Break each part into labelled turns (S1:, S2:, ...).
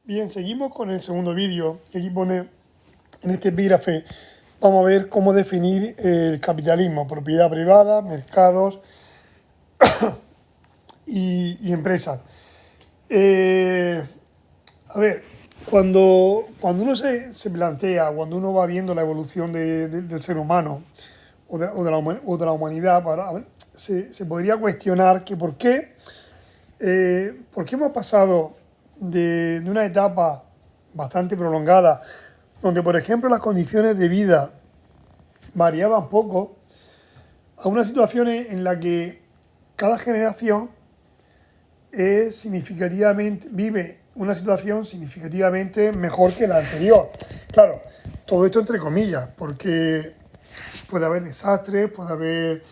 S1: Bien, seguimos con el segundo vídeo y aquí pone, en este epígrafe, vamos a ver cómo definir el capitalismo, propiedad privada, mercados y empresas. Eh, a ver, cuando uno se plantea, cuando uno va viendo la evolución del ser humano o de la humanidad, a ver, se podría cuestionar que por qué hemos pasado de una etapa bastante prolongada, donde por ejemplo las condiciones de vida variaban poco, a una situación en la que cada generación vive una situación significativamente mejor que la anterior. Claro, todo esto entre comillas, porque puede haber desastres, puede haber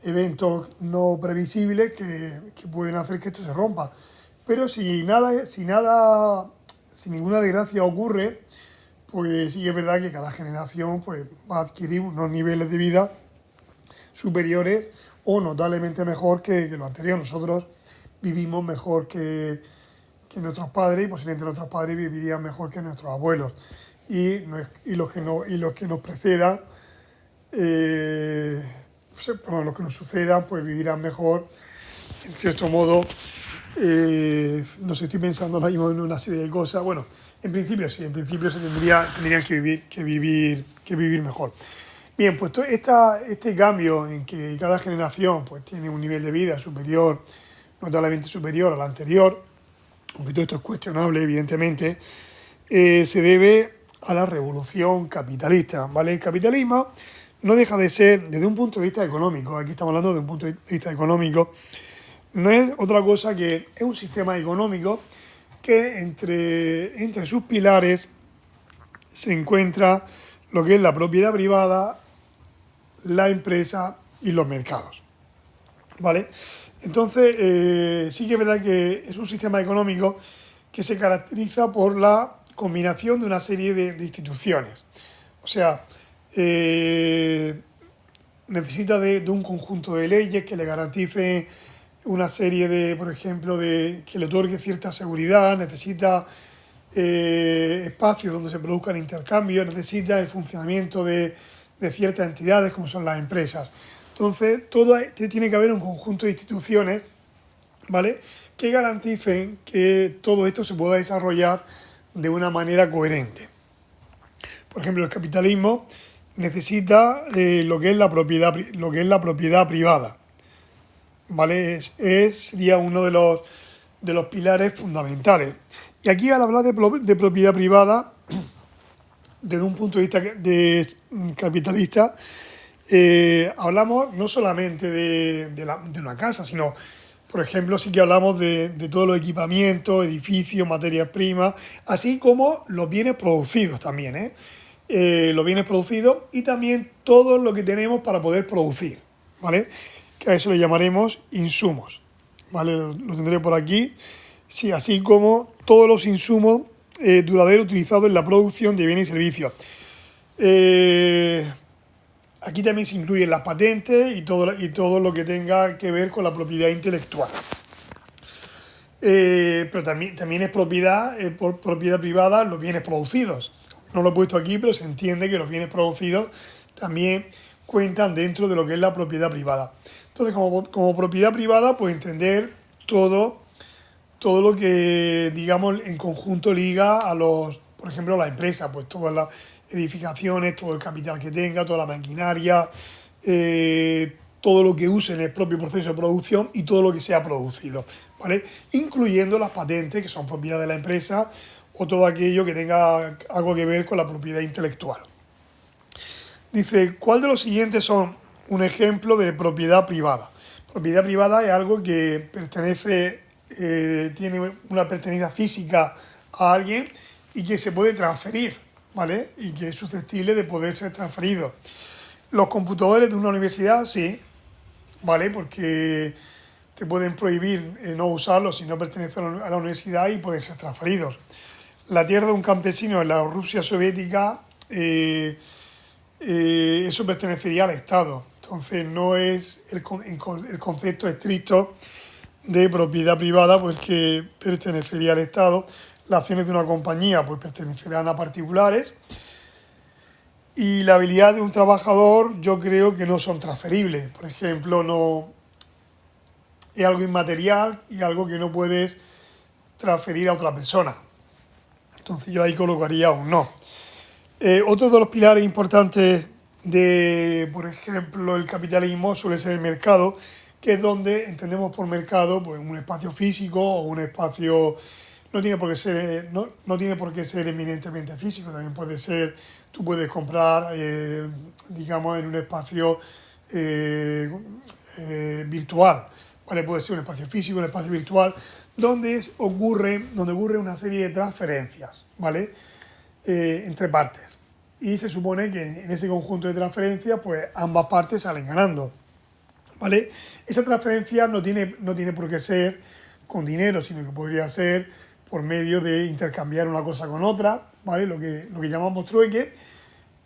S1: eventos no previsibles que pueden hacer que esto se rompa. Pero si ninguna desgracia ocurre, pues sí es verdad que cada generación pues, va a adquirir unos niveles de vida superiores o notablemente mejor que lo anterior. Nosotros vivimos mejor que nuestros padres y posiblemente nuestros padres vivirían mejor que nuestros abuelos. Y los que nos precedan, los que nos sucedan, pues vivirán mejor, en cierto modo. No sé, estoy pensando ahora mismo en una serie de cosas. Bueno, en principio sí, en principio tendrían que vivir mejor. Bien, pues este cambio en que cada generación pues, tiene un nivel de vida superior, notablemente superior al anterior, aunque todo esto es cuestionable, evidentemente, se debe a la revolución capitalista, ¿vale? El capitalismo no deja de ser, desde un punto de vista económico, aquí estamos hablando de un punto de vista económico, no es otra cosa que es un sistema económico que entre sus pilares se encuentra lo que es la propiedad privada, la empresa y los mercados, ¿vale? Entonces, sí que es verdad que es un sistema económico que se caracteriza por la combinación de una serie de instituciones. O sea, necesita de un conjunto de leyes que le garanticen una serie de, por ejemplo, que le otorgue cierta seguridad, necesita espacios donde se produzcan intercambios, necesita el funcionamiento de ciertas entidades como son las empresas. Entonces, tiene que haber un conjunto de instituciones, ¿vale?, que garanticen que todo esto se pueda desarrollar de una manera coherente. Por ejemplo, el capitalismo necesita lo que es la propiedad privada, ¿vale? Sería uno de los pilares fundamentales. Y aquí, al hablar de propiedad privada, desde un punto de vista capitalista, hablamos no solamente de una casa, sino, por ejemplo, sí que hablamos de todos los equipamientos, edificios, materias primas, así como los bienes producidos también, los bienes producidos y también todo lo que tenemos para poder producir, ¿vale? Que a eso le llamaremos insumos, ¿vale? Lo tendré por aquí. Sí, así como todos los insumos duraderos utilizados en la producción de bienes y servicios. Aquí también se incluyen las patentes y todo lo que tenga que ver con la propiedad intelectual. Pero también es por propiedad privada los bienes producidos. No lo he puesto aquí, pero se entiende que los bienes producidos también cuentan dentro de lo que es la propiedad privada. Entonces, como propiedad privada, pues entender todo lo que, digamos, en conjunto liga por ejemplo, a la empresa, pues todas las edificaciones, todo el capital que tenga, toda la maquinaria, todo lo que use en el propio proceso de producción y todo lo que sea producido, ¿vale? Incluyendo las patentes, que son propiedad de la empresa, o todo aquello que tenga algo que ver con la propiedad intelectual. Dice, ¿cuál de los siguientes son un ejemplo de propiedad privada? Propiedad privada es algo que tiene una pertenencia física a alguien y que se puede transferir, ¿vale? Y que es susceptible de poder ser transferido. Los computadores de una universidad, sí, ¿vale? Porque te pueden prohibir no usarlos si no pertenecen a la universidad y pueden ser transferidos. La tierra de un campesino en la Rusia soviética, eso pertenecería al Estado. Entonces no es el concepto estricto de propiedad privada, pues que pertenecería al Estado. Las acciones de una compañía pues pertenecerán a particulares. Y la habilidad de un trabajador yo creo que no son transferibles. Por ejemplo, no es algo inmaterial y algo que no puedes transferir a otra persona. Entonces yo ahí colocaría un no. Otro de los pilares importantes de, por ejemplo, el capitalismo suele ser el mercado, que es donde entendemos por mercado pues, un espacio físico o un espacio, no tiene por qué ser, no tiene por qué ser eminentemente físico, también puede ser, tú puedes comprar, digamos, en un espacio virtual, ¿vale? Puede ser un espacio físico, un espacio virtual, donde ocurre una serie de transferencias, ¿vale? Entre partes. Y se supone que en ese conjunto de transferencias, pues ambas partes salen ganando, ¿vale? Esa transferencia no tiene por qué ser con dinero, sino que podría ser por medio de intercambiar una cosa con otra, ¿vale? Lo que llamamos trueque.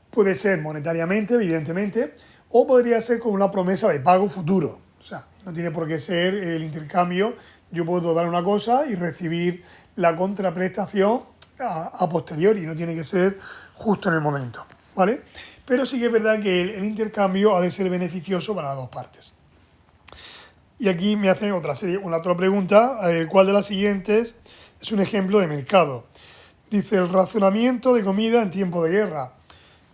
S1: Puede ser monetariamente, evidentemente, o podría ser con una promesa de pago futuro. O sea, no tiene por qué ser el intercambio. Yo puedo dar una cosa y recibir la contraprestación a posteriori, no tiene que ser justo en el momento, ¿vale? Pero sí que es verdad que el intercambio ha de ser beneficioso para las dos partes. Y aquí me hacen una otra pregunta, ¿cuál de las siguientes es un ejemplo de mercado? Dice, el racionamiento de comida en tiempo de guerra.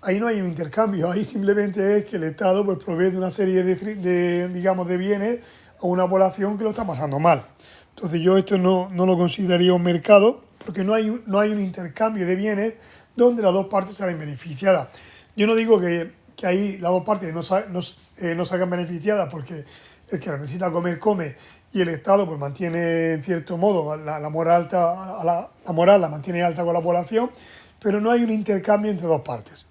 S1: Ahí no hay un intercambio, ahí simplemente es que el Estado pues, provee de una serie digamos, de bienes a una población que lo está pasando mal. Entonces yo esto no lo consideraría un mercado, porque no hay un intercambio de bienes donde las dos partes salen beneficiadas. Yo no digo que ahí las dos partes no salgan beneficiadas porque el que necesita comer come y el Estado pues mantiene en cierto modo la moral alta, la moral la mantiene alta con la población, pero no hay un intercambio entre dos partes.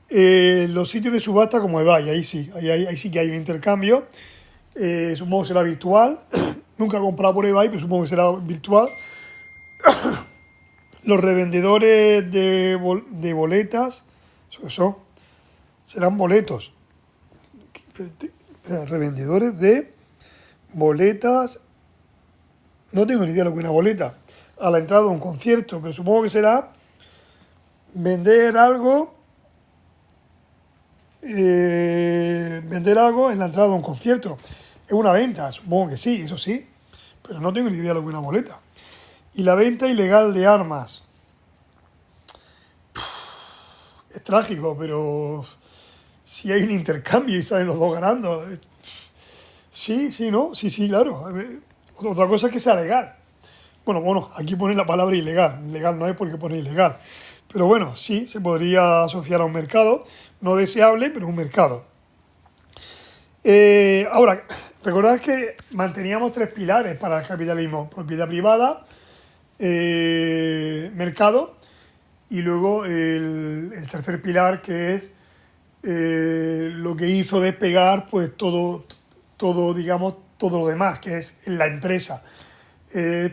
S1: Los sitios de subasta como eBay, ahí sí que hay un intercambio, supongo que será virtual. Nunca he comprado por eBay, pero supongo que será virtual. Los revendedores de boletas, ¿eso qué son? Serán boletos. Revendedores de boletas, no tengo ni idea de lo que es una boleta, a la entrada de un concierto, pero supongo que será vender algo en la entrada de un concierto. Es una venta, supongo que sí, eso sí, pero no tengo ni idea de lo que es una boleta. Y la venta ilegal de armas. Es trágico, pero si hay un intercambio y salen los dos ganando. Sí, ¿no? Sí, claro. Otra cosa es que sea legal. Bueno, aquí pone la palabra ilegal. Legal no es porque pone ilegal. Pero bueno, sí, se podría asociar a un mercado. No deseable, pero un mercado. Ahora, recordad que manteníamos tres pilares para el capitalismo. Propiedad privada, mercado y luego el tercer pilar que es lo que hizo despegar pues todo digamos todo lo demás, que es la empresa,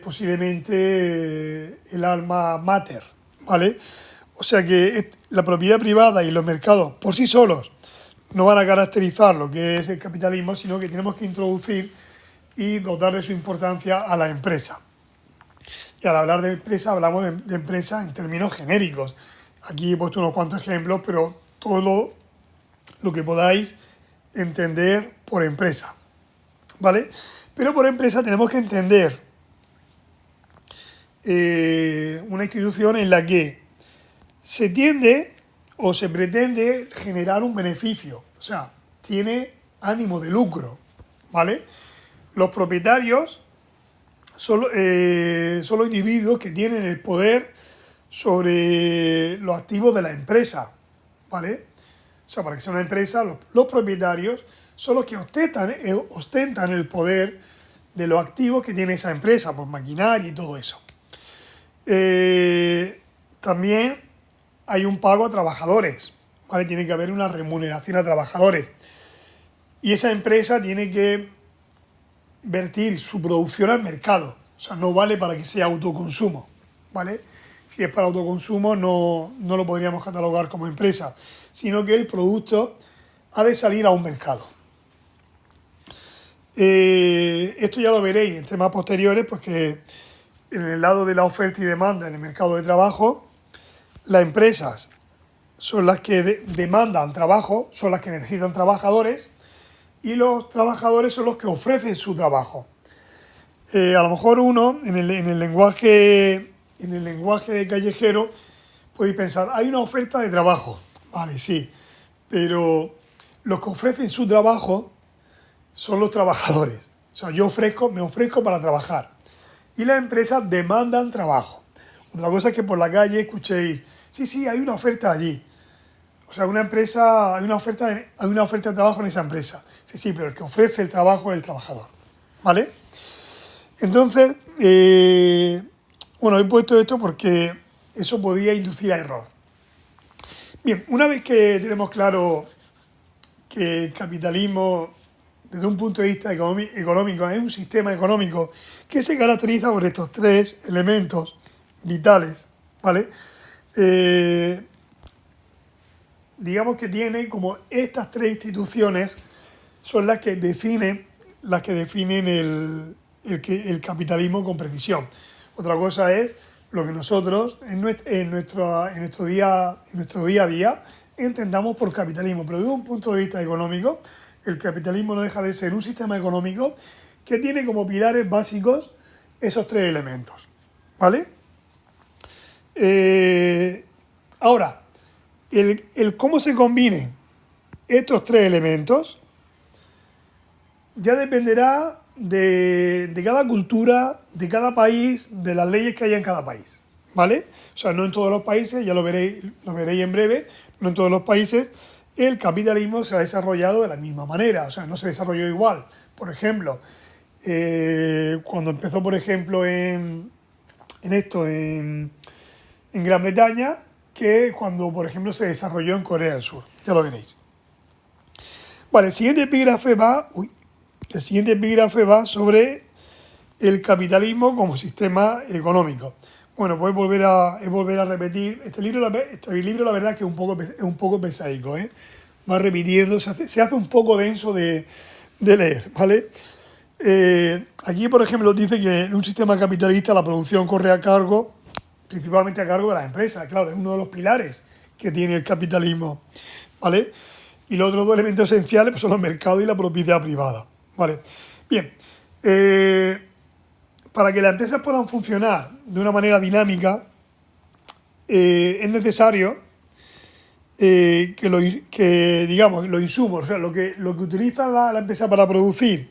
S1: posiblemente el alma mater, ¿vale? O sea que la propiedad privada y los mercados por sí solos no van a caracterizar lo que es el capitalismo, sino que tenemos que introducir y dotar de su importancia a la empresa. Y al hablar de empresa, hablamos de empresa en términos genéricos. Aquí he puesto unos cuantos ejemplos, pero todo lo que podáis entender por empresa, ¿vale? Pero por empresa tenemos que entender una institución en la que se tiende o se pretende generar un beneficio, o sea, tiene ánimo de lucro, ¿vale? Los propietarios son los individuos que tienen el poder sobre los activos de la empresa, ¿vale? O sea, para que sea una empresa, los propietarios son los que ostentan el poder de los activos que tiene esa empresa, pues maquinaria y todo eso. También hay un pago a trabajadores, ¿vale? Tiene que haber una remuneración a trabajadores. Y esa empresa tiene que vertir su producción al mercado. O sea, no vale para que sea autoconsumo, ¿vale? Si es para autoconsumo no lo podríamos catalogar como empresa, sino que el producto ha de salir a un mercado. Esto ya lo veréis en temas posteriores, pues que en el lado de la oferta y demanda en el mercado de trabajo, las empresas son las que demandan trabajo, son las que necesitan trabajadores, y los trabajadores son los que ofrecen su trabajo. A lo mejor uno, en el lenguaje callejero, podéis pensar, hay una oferta de trabajo. Vale, sí, pero los que ofrecen su trabajo son los trabajadores. O sea, me ofrezco para trabajar. Y las empresas demandan trabajo. Otra cosa es que por la calle escuchéis, sí, hay una oferta allí. O sea, hay una oferta de trabajo en esa empresa. Sí, pero el que ofrece el trabajo es el trabajador. ¿Vale? Entonces, bueno, he puesto esto porque eso podría inducir a error. Bien, una vez que tenemos claro que el capitalismo, desde un punto de vista económico, es un sistema económico que se caracteriza por estos tres elementos vitales, ¿vale? Digamos que tiene como estas tres instituciones son las que definen el capitalismo con precisión. Otra cosa es lo que nosotros en nuestro día a día entendamos por capitalismo. Pero desde un punto de vista económico, el capitalismo no deja de ser un sistema económico que tiene como pilares básicos esos tres elementos. ¿Vale? Ahora, el cómo se combinen estos tres elementos ya dependerá de cada cultura, de cada país, de las leyes que haya en cada país, ¿vale? O sea, no en todos los países, ya lo veréis en breve, no en todos los países el capitalismo se ha desarrollado de la misma manera, o sea, no se desarrolló igual. Por ejemplo, cuando empezó, por ejemplo, en Gran Bretaña, que cuando, por ejemplo, se desarrolló en Corea del Sur, ya lo veréis. Vale, el siguiente epígrafe va sobre el capitalismo como sistema económico. Bueno, pues volver a repetir. Este libro la verdad es que es un poco pesaico, ¿eh? Va repitiendo, se hace un poco denso de leer, ¿vale? Aquí, por ejemplo, dice que en un sistema capitalista la producción corre principalmente a cargo de las empresas. Claro, es uno de los pilares que tiene el capitalismo, ¿vale? Y los otros dos elementos esenciales pues, son los mercados y la propiedad privada. Vale. Bien, para que las empresas puedan funcionar de una manera dinámica, es necesario digamos, los insumos, o sea, lo que utiliza la empresa para producir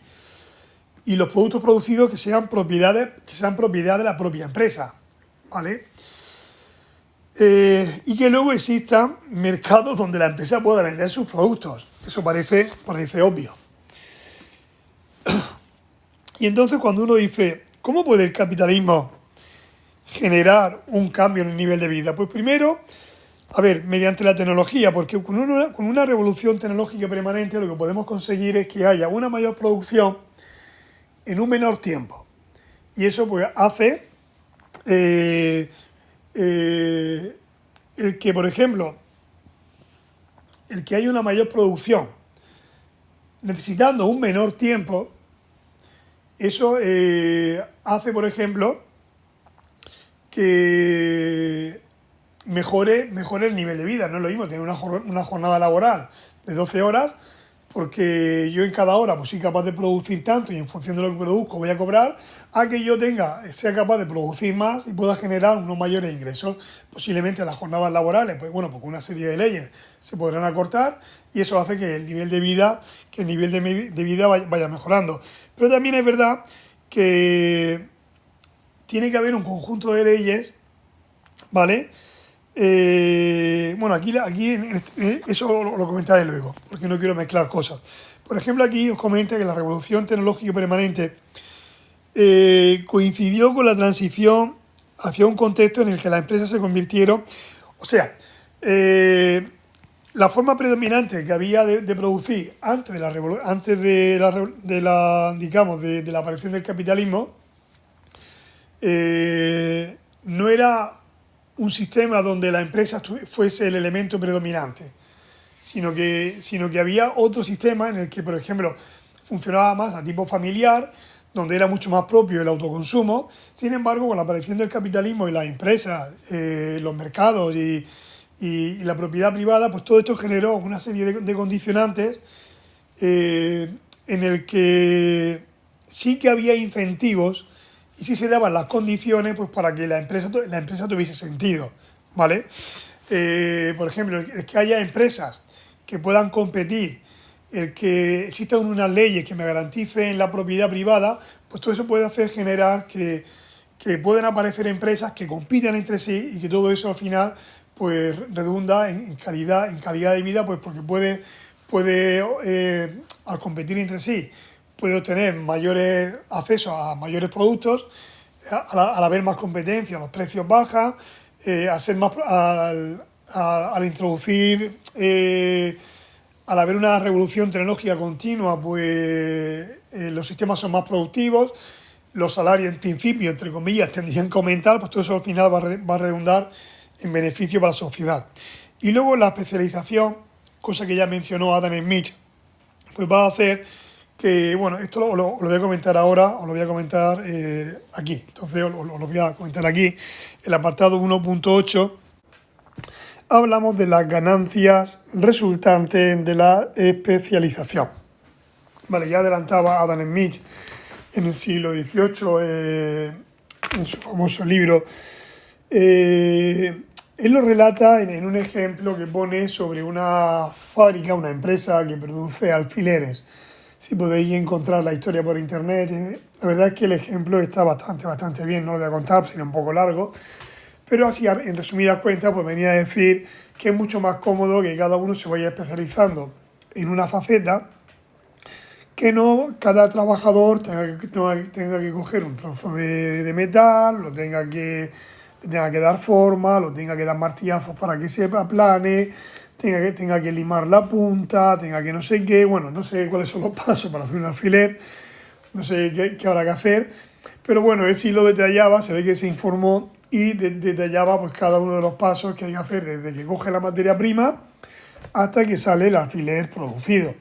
S1: y los productos producidos que sean propiedad de la propia empresa, ¿vale? Y que luego existan mercados donde la empresa pueda vender sus productos. Eso parece obvio. Y entonces cuando uno dice, ¿cómo puede el capitalismo generar un cambio en el nivel de vida? Pues primero, mediante la tecnología, porque con una revolución tecnológica permanente lo que podemos conseguir es que haya una mayor producción en un menor tiempo. Y eso pues hace el que, por ejemplo, el que haya una mayor producción necesitando un menor tiempo, eso hace, por ejemplo, que mejore el nivel de vida. No es lo mismo tener una jornada laboral de 12 horas, porque yo en cada hora pues soy capaz de producir tanto y en función de lo que produzco voy a cobrar, a que yo sea capaz de producir más y pueda generar unos mayores ingresos. Posiblemente las jornadas laborales, pues bueno, porque una serie de leyes se podrán acortar y eso hace que el nivel de vida vaya mejorando. Pero también es verdad que tiene que haber un conjunto de leyes, ¿vale? Bueno, aquí eso lo comentaré luego, porque no quiero mezclar cosas. Por ejemplo, aquí os comenta que la revolución tecnológica permanente coincidió con la transición hacia un contexto en el que las empresas se convirtieron, o sea, la forma predominante que había de producir antes de la aparición del capitalismo no era un sistema donde la empresa fuese el elemento predominante, sino que había otro sistema en el que, por ejemplo, funcionaba más a tipo familiar, donde era mucho más propio el autoconsumo. Sin embargo, con la aparición del capitalismo y las empresas, los mercados y la propiedad privada, pues todo esto generó una serie de condicionantes en el que sí que había incentivos y sí se daban las condiciones pues, para que la empresa tuviese sentido, ¿vale? Por ejemplo, el que haya empresas que puedan competir, el que existan unas leyes que me garanticen la propiedad privada, pues todo eso puede hacer generar que puedan aparecer empresas que compitan entre sí y que todo eso al final pues redunda en calidad de vida, pues porque puede al competir entre sí, puede obtener mayores accesos a mayores productos, al haber más competencia, los precios bajan, al introducir, al haber una revolución tecnológica continua, pues los sistemas son más productivos, los salarios en principio, entre comillas, tendrían que aumentar, pues todo eso al final va a redundar en beneficio para la sociedad. Y luego la especialización, cosa que ya mencionó Adam Smith, pues va a hacer que, bueno, esto lo voy a comentar ahora, os lo voy a comentar aquí. Entonces os lo voy a comentar aquí. El apartado 1.8 hablamos de las ganancias resultantes de la especialización. Vale, ya adelantaba Adam Smith en el siglo XVIII, en su famoso libro. Él lo relata en un ejemplo que pone sobre una fábrica, una empresa que produce alfileres. Si podéis encontrar la historia por internet, la verdad es que el ejemplo está bastante bien, no lo voy a contar, sería un poco largo, pero así en resumidas cuentas pues venía a decir que es mucho más cómodo que cada uno se vaya especializando en una faceta, que no cada trabajador tenga que coger un trozo de metal, le tenga que dar forma, lo tenga que dar martillazos para que se aplane, tenga que limar la punta, tenga que no sé qué, bueno, no sé cuáles son los pasos para hacer un alfiler, no sé qué habrá que hacer, pero bueno, él sí lo detallaba, se ve que se informó y detallaba pues cada uno de los pasos que hay que hacer desde que coge la materia prima hasta que sale el alfiler producido.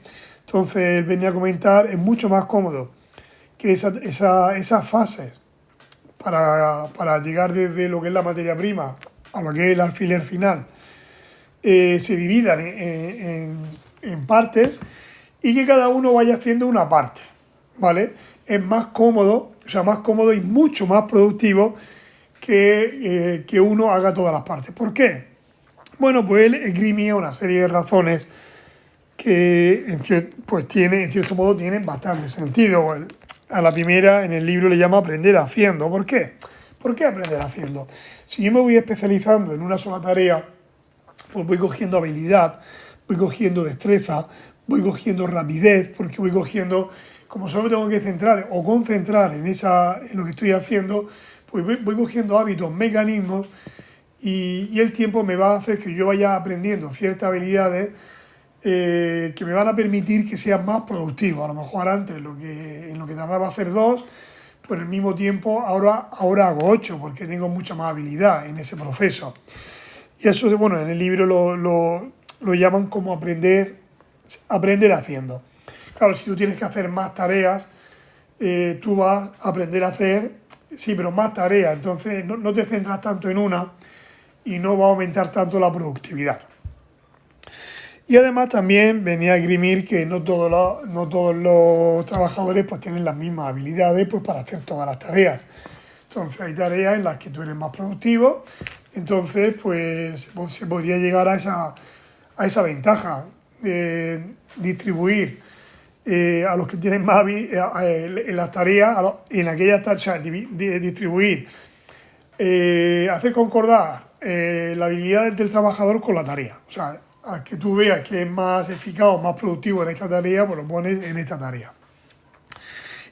S1: Entonces él venía a comentar, es mucho más cómodo que esas fases para llegar desde lo que es la materia prima a lo que es el alfiler final, se dividan en partes y que cada uno vaya haciendo una parte, ¿vale? Es más cómodo, más cómodo y mucho más productivo que uno haga todas las partes. ¿Por qué? Bueno, pues él esgrimía una serie de razones que en cierto modo tienen bastante sentido. A la primera en el libro le llama aprender haciendo. ¿Por qué? ¿Por qué aprender haciendo? Si yo me voy especializando en una sola tarea, pues voy cogiendo habilidad, voy cogiendo destreza, voy cogiendo rapidez, porque voy cogiendo, como solo me tengo que centrar o concentrar en lo que estoy haciendo, pues voy cogiendo hábitos, mecanismos, y el tiempo me va a hacer que yo vaya aprendiendo ciertas habilidades que me van a permitir que sea más productivo. A lo mejor antes en lo que tardaba hacer 2, pues en el mismo tiempo ahora hago 8 porque tengo mucha más habilidad en ese proceso. Y eso, bueno, en el libro lo llaman como aprender haciendo. Claro, si tú tienes que hacer más tareas, tú vas a aprender a hacer, sí, pero más tareas. Entonces no te centras tanto en una y no va a aumentar tanto la productividad. Y además también venía a esgrimir que no todos los trabajadores pues tienen las mismas habilidades pues para hacer todas las tareas. Entonces hay tareas en las que tú eres más productivo, entonces pues se podría llegar a esa ventaja de distribuir a los que tienen más en las tareas, en aquellas tareas, o sea, distribuir, hacer concordar la habilidad del trabajador con la tarea. O sea, a que tú veas que es más eficaz o más productivo en esta tarea, pues lo pones en esta tarea.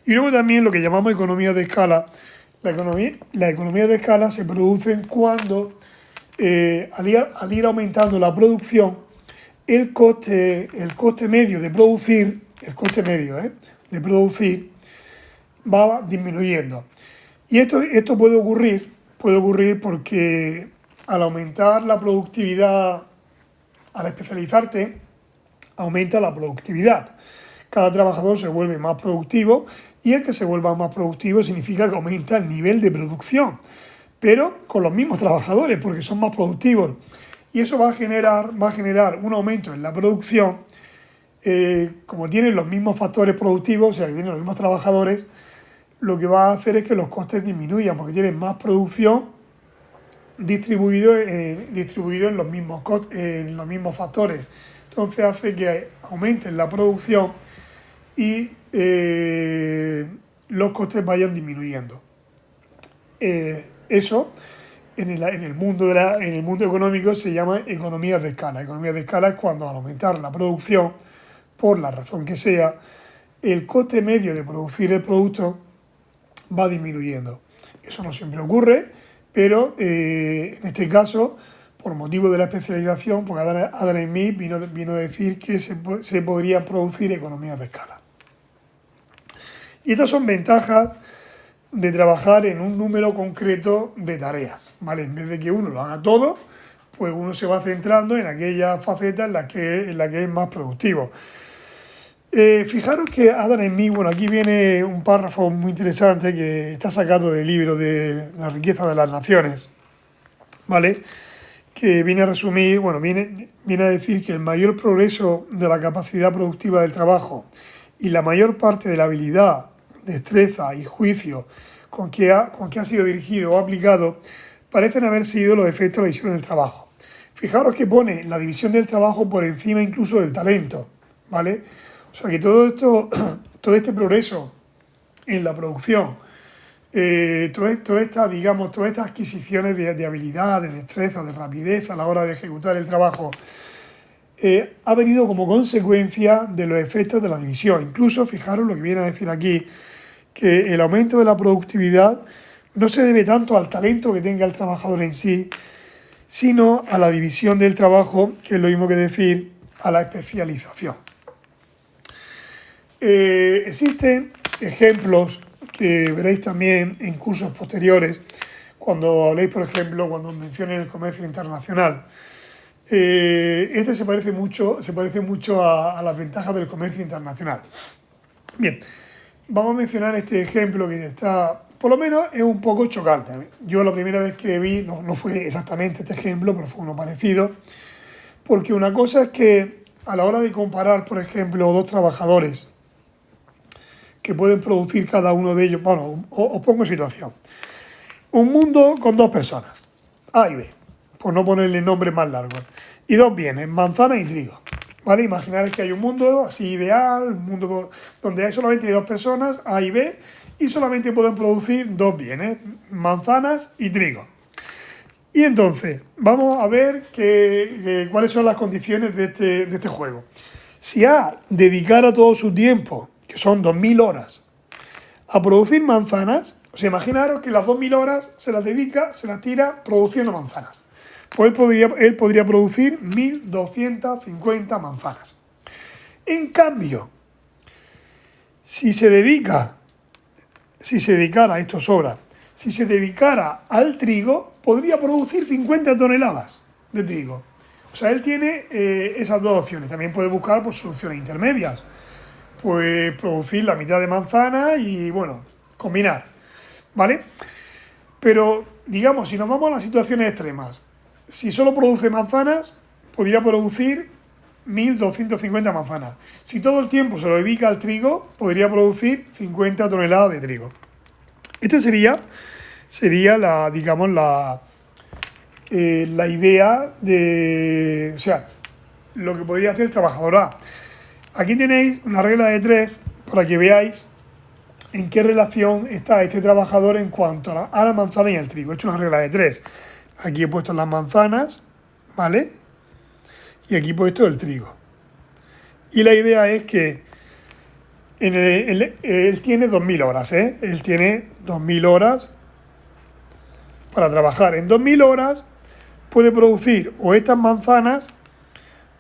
S1: Y luego también lo que llamamos economía de escala. La economía de escala se produce cuando, al ir aumentando la producción, el coste medio de producir, va disminuyendo. Y esto puede ocurrir porque al aumentar la productividad, al especializarte, aumenta la productividad. cada trabajador se vuelve más productivo y el que se vuelva más productivo significa que aumenta el nivel de producción, pero con los mismos trabajadores porque son más productivos. Y eso va a generar un aumento en la producción. Como tienen los mismos factores productivos, o sea, que tienen los mismos trabajadores, lo que va a hacer es que los costes disminuyan porque tienen más producción distribuido en los mismos factores. Entonces hace que aumenten la producción y los costes vayan disminuyendo. Eso en el mundo económico se llama economías de escala. Economías de escala es cuando al aumentar la producción, por la razón que sea, el coste medio de producir el producto va disminuyendo. Eso no siempre ocurre, pero en este caso, por motivo de la especialización, porque Adam Smith vino a decir que se podrían producir economías de escala. Y estas son ventajas de trabajar en un número concreto de tareas, ¿vale? En vez de que uno lo haga todo, pues uno se va centrando en aquellas facetas en las que es más productivo. Fijaros que Adam Smith, bueno, aquí viene un párrafo muy interesante que está sacado del libro de La riqueza de las naciones, ¿vale? Que viene a resumir, bueno, viene a decir que el mayor progreso de la capacidad productiva del trabajo y la mayor parte de la habilidad, destreza y juicio con que ha sido dirigido o aplicado parecen haber sido los efectos de la división del trabajo. Fijaros que pone la división del trabajo por encima incluso del talento, ¿vale? O sea que todo este progreso en la producción, todas estas adquisiciones de habilidad, de destreza, de rapidez a la hora de ejecutar el trabajo, ha venido como consecuencia de los efectos de la división. Incluso, fijaros lo que viene a decir aquí, que el aumento de la productividad no se debe tanto al talento que tenga el trabajador en sí, sino a la división del trabajo, que es lo mismo que decir a la especialización. Existen ejemplos que veréis también en cursos posteriores, cuando habléis, por ejemplo, cuando mencionen el comercio internacional. Este se parece mucho a las ventajas del comercio internacional. Bien, vamos a mencionar este ejemplo que está, por lo menos es un poco chocante. Yo la primera vez que vi, no fue exactamente este ejemplo, pero fue uno parecido, porque una cosa es que a la hora de comparar, por ejemplo, dos trabajadores que pueden producir cada uno de ellos, bueno, os pongo situación. Un mundo con dos personas, A y B, por no ponerle nombres más largos, y dos bienes, manzana y trigo. ¿Vale? Imaginar que hay un mundo así ideal, un mundo donde hay solamente dos personas, A y B, y solamente pueden producir dos bienes, manzanas y trigo. Y entonces, vamos a ver cuáles son las condiciones de este juego. Si A dedicara todo su tiempo, que son 2.000 horas, a producir manzanas, o sea, imaginaros que las 2.000 horas se las tira produciendo manzanas. Pues él podría producir 1.250 manzanas. En cambio, si se dedicara, esto sobra, si se dedicara al trigo, podría producir 50 toneladas de trigo. O sea, él tiene esas dos opciones. También puede buscar soluciones intermedias. Pues producir la mitad de manzana y, bueno, combinar, ¿vale? Pero, digamos, si nos vamos a las situaciones extremas, si solo produce manzanas, podría producir 1.250 manzanas. Si todo el tiempo se lo dedica al trigo, podría producir 50 toneladas de trigo. Esta sería la idea de, o sea, lo que podría hacer el trabajador A. Aquí tenéis una regla de 3 para que veáis en qué relación está este trabajador en cuanto a la manzana y al trigo. He hecho una regla de 3. Aquí he puesto las manzanas, ¿vale? Y aquí he puesto el trigo. Y la idea es que él tiene 2.000 horas, ¿eh? Él tiene 2.000 horas para trabajar. En 2.000 horas puede producir o estas manzanas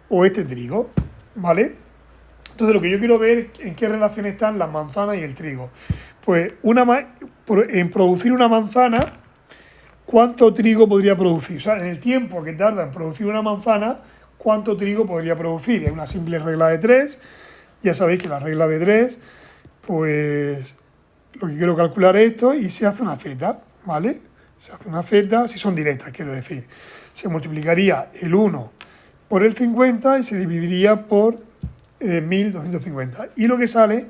S1: o este trigo, ¿vale? Entonces lo que yo quiero ver en qué relación están las manzanas y el trigo. Pues en producir una manzana, ¿cuánto trigo podría producir? O sea, en el tiempo que tarda en producir una manzana, ¿cuánto trigo podría producir? Es una simple regla de 3. Ya sabéis que la regla de 3, pues lo que quiero calcular es esto y se hace una z, ¿vale? Se hace una z, si son directas, quiero decir. Se multiplicaría el 1 por el 50 y se dividiría por 1250. Y lo que sale,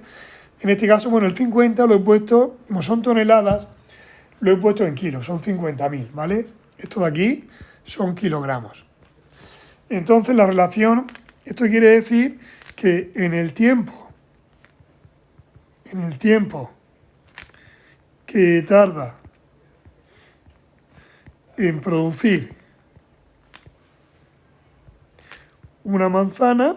S1: en este caso, bueno, el 50 lo he puesto, como son toneladas, lo he puesto en kilos, son 50.000, ¿vale? Esto de aquí son kilogramos. Entonces la relación, esto quiere decir que en el tiempo que tarda en producir una manzana,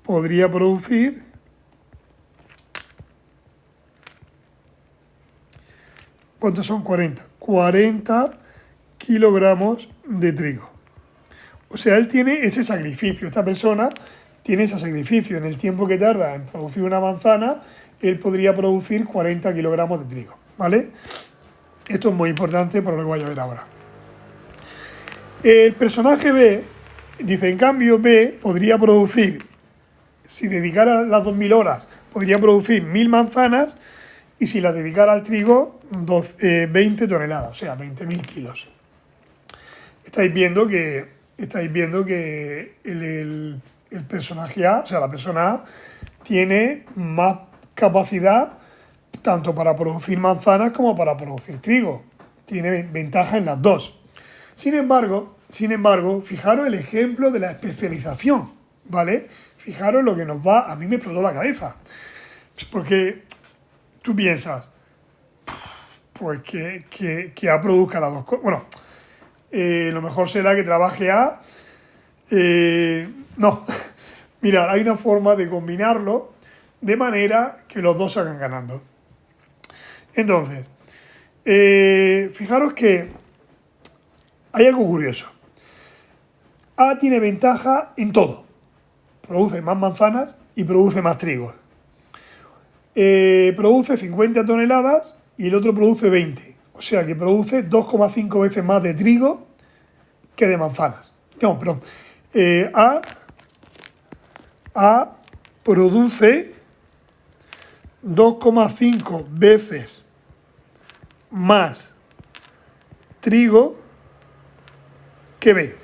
S1: podría producir ¿cuántos son? 40 kilogramos de trigo. O sea, él tiene ese sacrificio, esta persona tiene ese sacrificio. En el tiempo que tarda en producir una manzana, él podría producir 40 kilogramos de trigo, ¿vale? Esto es muy importante por lo que voy a ver ahora. El personaje B dice, en cambio, B podría producir, si dedicara las 2.000 horas, podría producir 1.000 manzanas, y si las dedicara al trigo, 20 toneladas, o sea, 20.000 kilos. Estáis viendo que el personaje A, o sea, la persona A, tiene más capacidad tanto para producir manzanas como para producir trigo. Tiene ventaja en las dos. Sin embargo, fijaros el ejemplo de la especialización, ¿vale? Fijaros lo que nos va, a mí me explotó la cabeza. Porque tú piensas, pues que A produzca las dos cosas. Bueno, lo mejor será que trabaje A. No, mirad, hay una forma de combinarlo de manera que los dos salgan ganando. Entonces, fijaros que hay algo curioso. A tiene ventaja en todo. Produce más manzanas y produce más trigo. Produce 50 toneladas y el otro produce 20. O sea que produce 2,5 veces más de trigo que de manzanas. No, perdón. A produce 2,5 veces más trigo que B.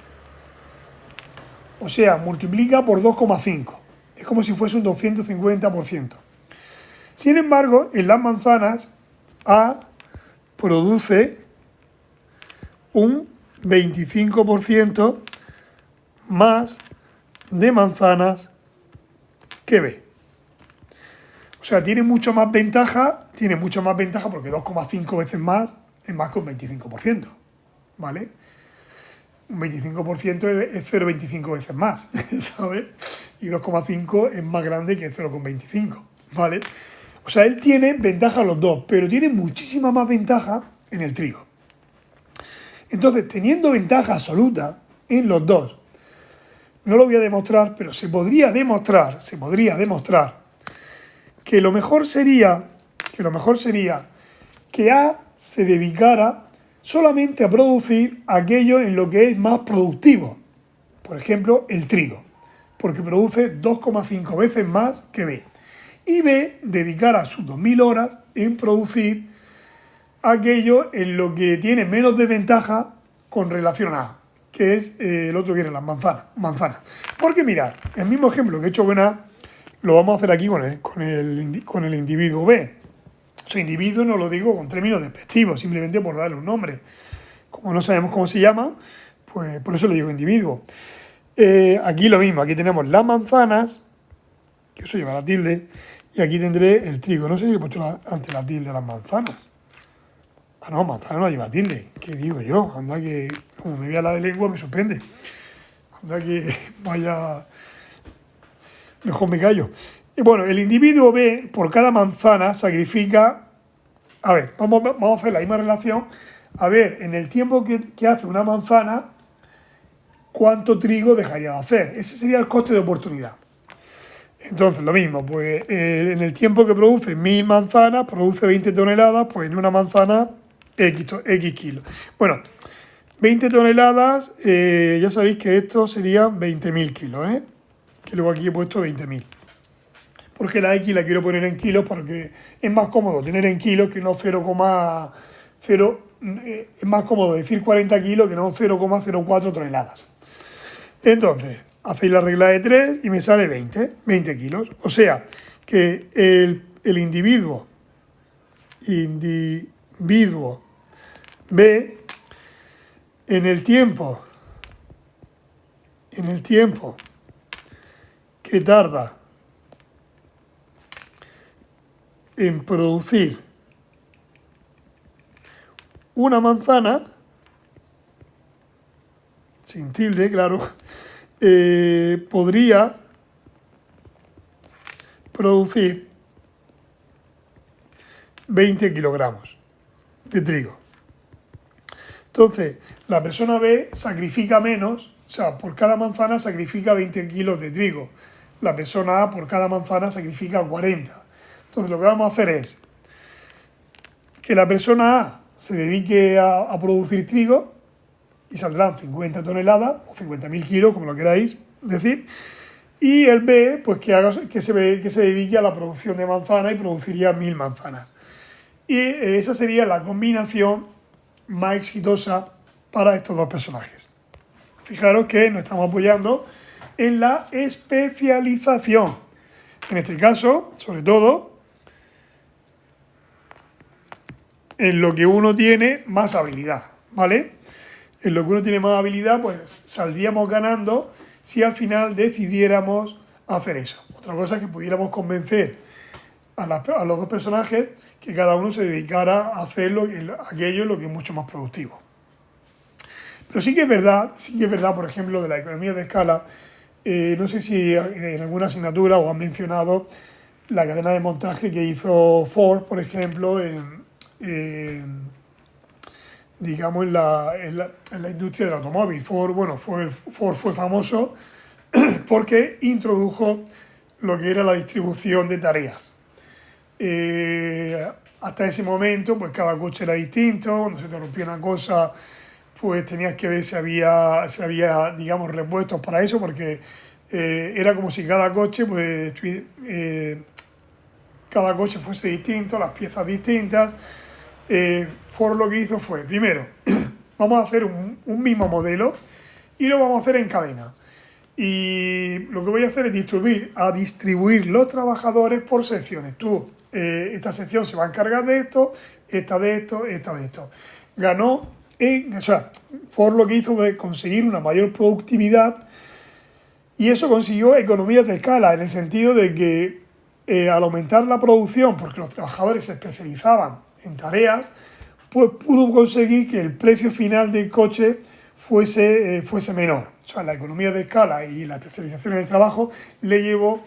S1: O sea, multiplica por 2,5. Es como si fuese un 250%. Sin embargo, en las manzanas, A produce un 25% más de manzanas que B. O sea, tiene mucho más ventaja porque 2,5 veces más es más que un 25%, ¿vale? Un 25% es 0,25 veces más, ¿sabes? Y 2,5 es más grande que 0,25, ¿vale? O sea, él tiene ventaja en los dos, pero tiene muchísima más ventaja en el trigo. Entonces, teniendo ventaja absoluta en los dos, no lo voy a demostrar, pero se podría demostrar que lo mejor sería que A se dedicara solamente a producir aquello en lo que es más productivo. Por ejemplo, el trigo, porque produce 2,5 veces más que B. Y B dedicara sus 2.000 horas en producir aquello en lo que tiene menos desventaja con relación a A, que es el otro que era las manzanas. Porque mirad, el mismo ejemplo que he hecho con A, lo vamos a hacer aquí con el individuo B. O sea, individuo no lo digo con términos despectivos, simplemente por darle un nombre. Como no sabemos cómo se llama, pues por eso le digo individuo. Aquí lo mismo, aquí tenemos las manzanas, que eso lleva la tilde, y aquí tendré el trigo. No sé si he puesto ante la tilde las manzanas. Ah, no, manzana no lleva tilde. ¿Qué digo yo? Anda que, como me voy a la de lengua, me sorprende. Anda que vaya... Mejor me callo. Y bueno, el individuo B, por cada manzana, sacrifica... A ver, vamos a hacer la misma relación. A ver, en el tiempo que hace una manzana, ¿cuánto trigo dejaría de hacer? Ese sería el coste de oportunidad. Entonces, lo mismo, pues en el tiempo que produce 1.000 manzanas, produce 20 toneladas, pues en una manzana X kilos. Bueno, 20 toneladas, ya sabéis que esto serían 20.000 kilos, ¿eh? Que luego aquí he puesto 20.000. Porque la X la quiero poner en kilos porque es más cómodo tener en kilos que no 0,0. Es más cómodo decir 40 kilos que no 0,04 toneladas. Entonces, hacéis la regla de 3 y me sale 20 kilos. O sea, que el individuo B en el tiempo que tarda en producir una manzana, sin tilde, claro, podría producir 20 kilogramos de trigo. Entonces, la persona B sacrifica menos, o sea, por cada manzana sacrifica 20 kilos de trigo. La persona A por cada manzana sacrifica 40. Entonces, lo que vamos a hacer es que la persona A se dedique a producir trigo y saldrán 50 toneladas o 50.000 kilos, como lo queráis decir, y el B, pues que se dedique a la producción de manzanas y produciría 1.000 manzanas. Y esa sería la combinación más exitosa para estos dos personajes. Fijaros que nos estamos apoyando en la especialización. En este caso, sobre todo, en lo que uno tiene más habilidad, ¿vale? En lo que uno tiene más habilidad, pues saldríamos ganando si al final decidiéramos hacer eso. Otra cosa es que pudiéramos convencer a los dos personajes que cada uno se dedicara a hacer aquello lo que es mucho más productivo. Pero sí que es verdad, por ejemplo, de la economía de escala, no sé si en alguna asignatura os han mencionado la cadena de montaje que hizo Ford, por ejemplo, digamos, en la industria del automóvil. Ford fue famoso porque introdujo lo que era la distribución de tareas. Hasta ese momento, pues cada coche era distinto. Cuando se te rompía una cosa, pues tenías que ver si había digamos, repuestos para eso, porque era como si cada coche, cada coche fuese distinto, las piezas distintas. Ford lo que hizo fue, primero, vamos a hacer un mismo modelo y lo vamos a hacer en cadena. Y lo que voy a hacer es distribuir los trabajadores por secciones. Esta sección se va a encargar de esto, esta de esto, esta de esto. Ford lo que hizo fue conseguir una mayor productividad y eso consiguió economías de escala, en el sentido de que al aumentar la producción, porque los trabajadores se especializaban en tareas, pues pudo conseguir que el precio final del coche fuese menor. O sea, la economía de escala y la especialización en el trabajo le llevó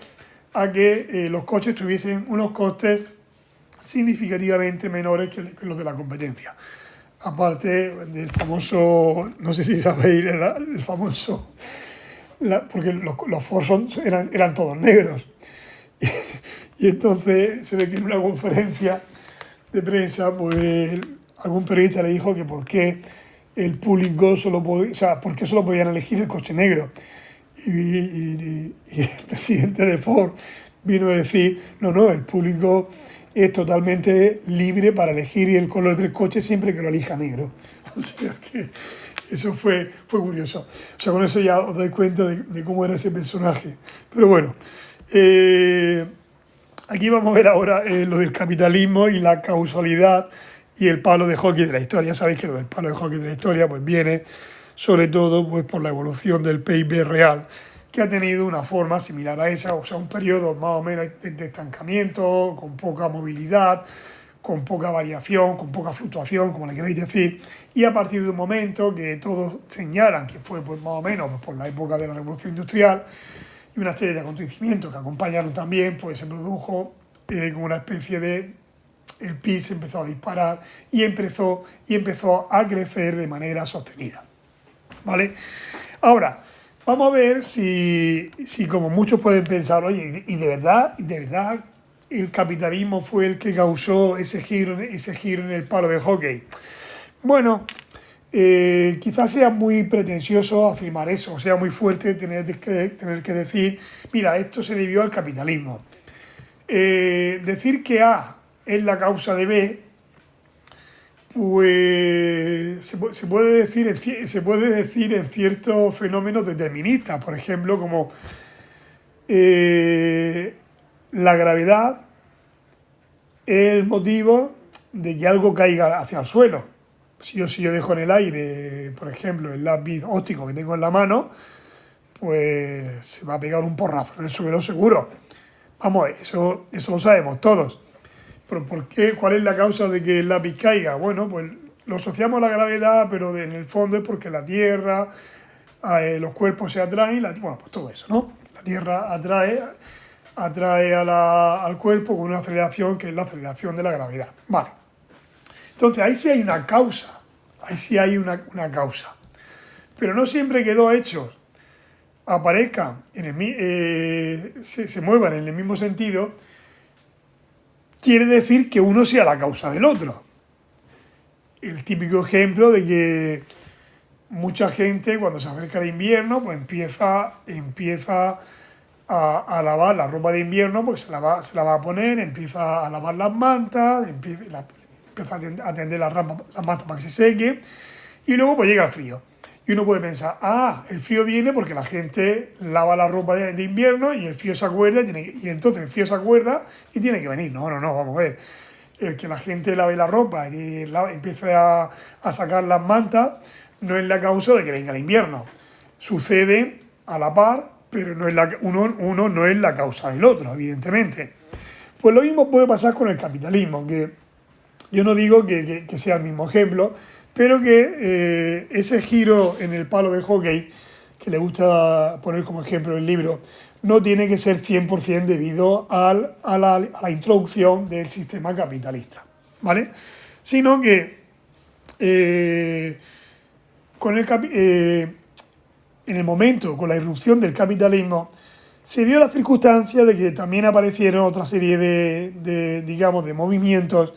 S1: a que los coches tuviesen unos costes significativamente menores que los de la competencia. Aparte del famoso, no sé si sabéis, el famoso, porque los Ford eran todos negros. Y entonces se ve que en una conferencia de prensa, pues algún periodista le dijo que por qué el público por qué solo podían elegir el coche negro. Y el presidente de Ford vino a decir, no, el público es totalmente libre para elegir el color del coche siempre que lo elija negro. O sea que eso fue curioso. O sea, con eso ya os dais cuenta de cómo era ese personaje. Pero bueno, aquí vamos a ver ahora lo del capitalismo y la causalidad y el palo de hockey de la historia. Ya sabéis que lo del palo de hockey de la historia pues viene sobre todo pues, por la evolución del PIB real, que ha tenido una forma similar a esa, o sea, un periodo más o menos de estancamiento, con poca movilidad, con poca variación, con poca fluctuación, como le queréis decir, y a partir de un momento que todos señalan que fue pues, más o menos pues, por la época de la Revolución Industrial y una serie de acontecimientos que acompañaron también, pues se produjo como una especie de... El PIB se empezó a disparar y empezó a crecer de manera sostenida. ¿Vale? Ahora, vamos a ver si como muchos pueden pensar, oye, y de verdad el capitalismo fue el que causó ese giro en el palo de hockey. Bueno, quizás sea muy pretencioso afirmar eso, o sea muy fuerte tener que decir, mira, esto se debió al capitalismo. Decir que A es la causa de B, pues se puede decir en ciertos fenómenos deterministas, por ejemplo, como la gravedad es el motivo de que algo caiga hacia el suelo. Si yo dejo en el aire, por ejemplo, el lápiz óptico que tengo en la mano, pues se va a pegar un porrazo en el suelo seguro. Vamos, eso lo sabemos todos. ¿Pero por qué? ¿Cuál es la causa de que el lápiz caiga? Bueno, pues lo asociamos a la gravedad, pero en el fondo es porque la Tierra, los cuerpos se atraen, bueno, pues todo eso, ¿no? La Tierra atrae al cuerpo con una aceleración que es la aceleración de la gravedad. Vale. Entonces ahí sí hay una causa, una causa. Pero no siempre que dos hechos aparezcan, se muevan en el mismo sentido, quiere decir que uno sea la causa del otro. El típico ejemplo de que mucha gente cuando se acerca el invierno pues empieza a lavar la ropa de invierno porque se la va a poner, empieza a lavar las mantas, empieza a tender las mantas para que se seque y luego pues llega el frío. Y uno puede pensar, el frío viene porque la gente lava la ropa de invierno y el frío se acuerda y entonces el frío se acuerda y tiene que venir. No, vamos a ver. El que la gente lave la ropa y empiece a sacar las mantas no es la causa de que venga el invierno. Sucede a la par, pero no es uno no es la causa del otro, evidentemente. Pues lo mismo puede pasar con el capitalismo, que yo no digo que sea el mismo ejemplo, pero que ese giro en el palo de hockey, que le gusta poner como ejemplo el libro, no tiene que ser 100% debido a la introducción del sistema capitalista, ¿vale? Sino que en el momento, con la irrupción del capitalismo, se dio la circunstancia de que también aparecieron otra serie de movimientos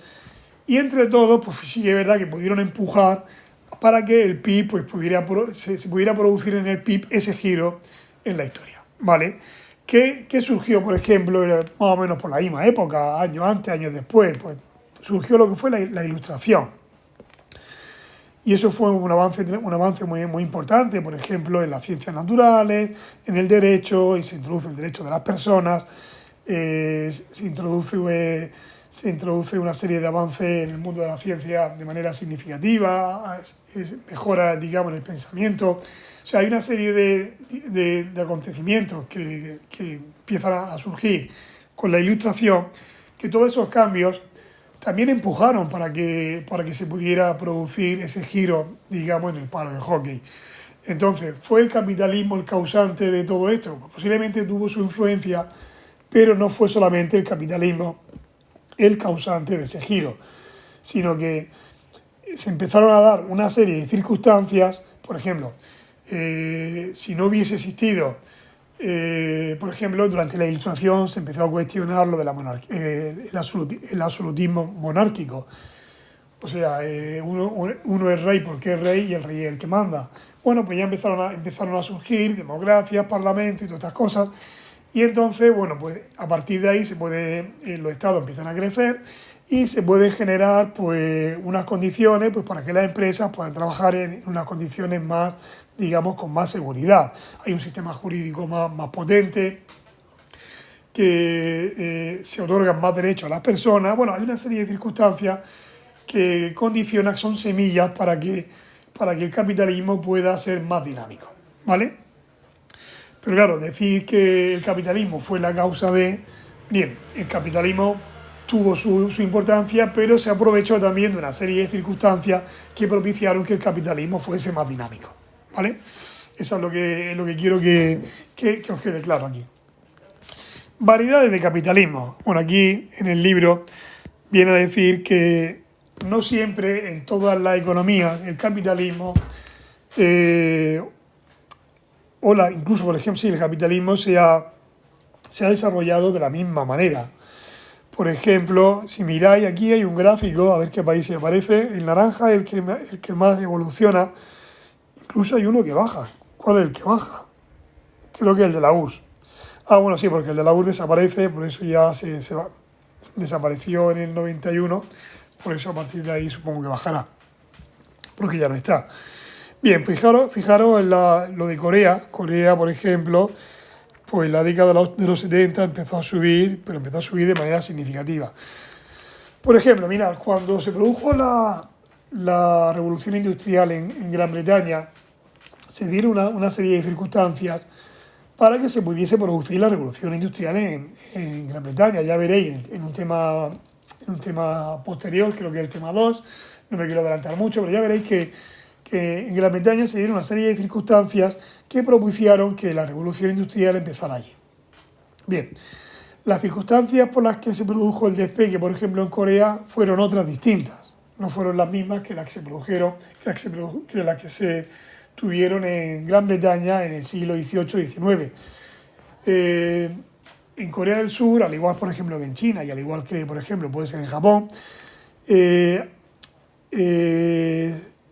S1: y entre todos, pues sí que es verdad que pudieron empujar para que el PIB pues, se pudiera producir en el PIB ese giro en la historia, ¿vale? Que surgió, por ejemplo, más o menos por la misma época, años antes, años después, pues surgió lo que fue la Ilustración. Y eso fue un avance muy importante, por ejemplo, en las ciencias naturales, en el derecho, y se introduce el derecho de las personas, se introduce una serie de avances en el mundo de la ciencia de manera significativa, mejora, digamos, el pensamiento. O sea, hay una serie de acontecimientos que empiezan a surgir con la Ilustración, que todos esos cambios también empujaron para que se pudiera producir ese giro, digamos, en el palo de hockey. Entonces, ¿fue el capitalismo el causante de todo esto? Pues posiblemente tuvo su influencia, pero no fue solamente el capitalismo el causante de ese giro, sino que se empezaron a dar una serie de circunstancias, por ejemplo, si no hubiese existido, por ejemplo, durante la Ilustración se empezó a cuestionar lo de la monarquía, el absolutismo monárquico. O sea, uno es rey porque es rey y el rey es el que manda. Bueno, pues ya empezaron a surgir democracias, parlamentos y todas estas cosas. Y entonces, bueno, pues a partir de ahí los estados empiezan a crecer y se pueden generar pues unas condiciones pues para que las empresas puedan trabajar en unas condiciones más, digamos, con más seguridad. Hay un sistema jurídico más potente, que se otorgan más derechos a las personas. Bueno, hay una serie de circunstancias que condicionan, son semillas para que el capitalismo pueda ser más dinámico, ¿vale? Pero claro, decir que el capitalismo fue la causa de... Bien, el capitalismo tuvo su importancia, pero se aprovechó también de una serie de circunstancias que propiciaron que el capitalismo fuese más dinámico, ¿vale? Eso es lo que quiero que os quede claro aquí. Variedades de capitalismo. Bueno, aquí en el libro viene a decir que no siempre en todas las economías el capitalismo... incluso, por ejemplo, si el capitalismo se ha desarrollado de la misma manera. por ejemplo, si miráis aquí hay un gráfico, a ver qué país aparece, el naranja es el que más evoluciona, incluso hay uno que baja. ¿Cuál es el que baja? Creo que es el de la URSS. Ah, bueno, sí, porque el de la URSS desaparece, por eso ya desapareció en el 91, por eso a partir de ahí supongo que bajará, porque ya no está. Bien, fijaros en lo de Corea. Corea, por ejemplo, pues en la década de los 70 empezó a subir, pero empezó a subir de manera significativa. Por ejemplo, mirad, cuando se produjo la revolución industrial en Gran Bretaña, se dieron una serie de circunstancias para que se pudiese producir la revolución industrial en Gran Bretaña. Ya veréis en un tema posterior, creo que es el tema 2, no me quiero adelantar mucho, pero ya veréis que en Gran Bretaña se dieron una serie de circunstancias que propiciaron que la revolución industrial empezara allí. Bien, las circunstancias por las que se produjo el despegue, por ejemplo, en Corea, fueron otras distintas. No fueron las mismas que las que se produjeron, que las que se tuvieron en Gran Bretaña en el siglo XVIII y XIX. En Corea del Sur, al igual, por ejemplo, que en China y al igual que, por ejemplo, puede ser en Japón,